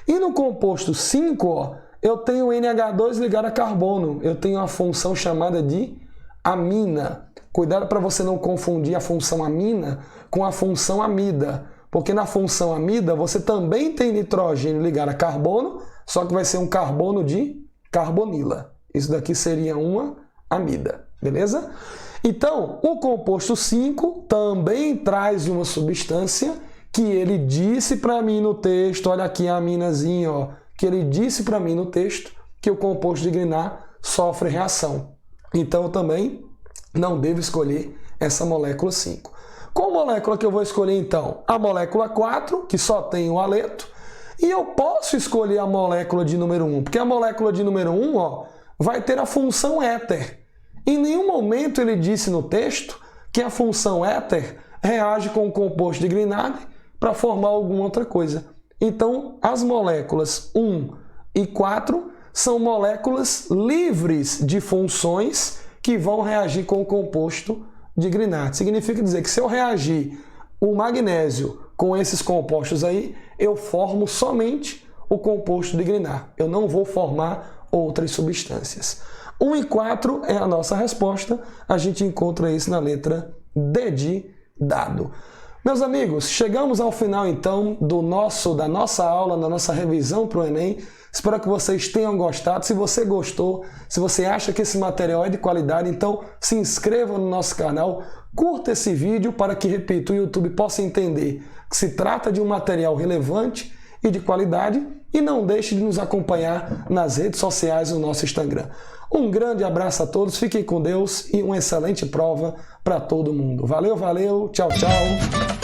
E no composto 5, ó, eu tenho NH2 ligado a carbono. Eu tenho a função chamada de amina. Cuidado para você não confundir a função amina com a função amida. Porque na função amida você também tem nitrogênio ligado a carbono, só que vai ser um carbono de carbonila. Isso daqui seria uma amida, beleza? Então, o composto 5 também traz uma substância que ele disse para mim no texto, olha aqui a aminazinha, ó, que ele disse para mim no texto que o composto de Grignard sofre reação. Então, eu também não devo escolher essa molécula 5. Qual molécula que eu vou escolher, então? A molécula 4, que só tem o haleto, e eu posso escolher a molécula de número 1, porque a molécula de número 1, ó, vai ter a função éter. Em nenhum momento ele disse no texto que a função éter reage com o composto de Grignard para formar alguma outra coisa. Então, as moléculas 1 e 4 são moléculas livres de funções que vão reagir com o composto de Grignard. Significa dizer que se eu reagir o magnésio com esses compostos aí, eu formo somente o composto de Grignard. Eu não vou formar outras substâncias. 1 e 4 é a nossa resposta. A gente encontra isso na letra D de dado. Meus amigos, chegamos ao final então da nossa aula, da nossa revisão para o Enem. Espero que vocês tenham gostado. Se você gostou, se você acha que esse material é de qualidade, então se inscreva no nosso canal, curta esse vídeo para que, repito, o YouTube possa entender que se trata de um material relevante e de qualidade e não deixe de nos acompanhar nas redes sociais do nosso Instagram. Um grande abraço a todos, fiquem com Deus e uma excelente prova para todo mundo. Valeu, valeu, tchau, tchau.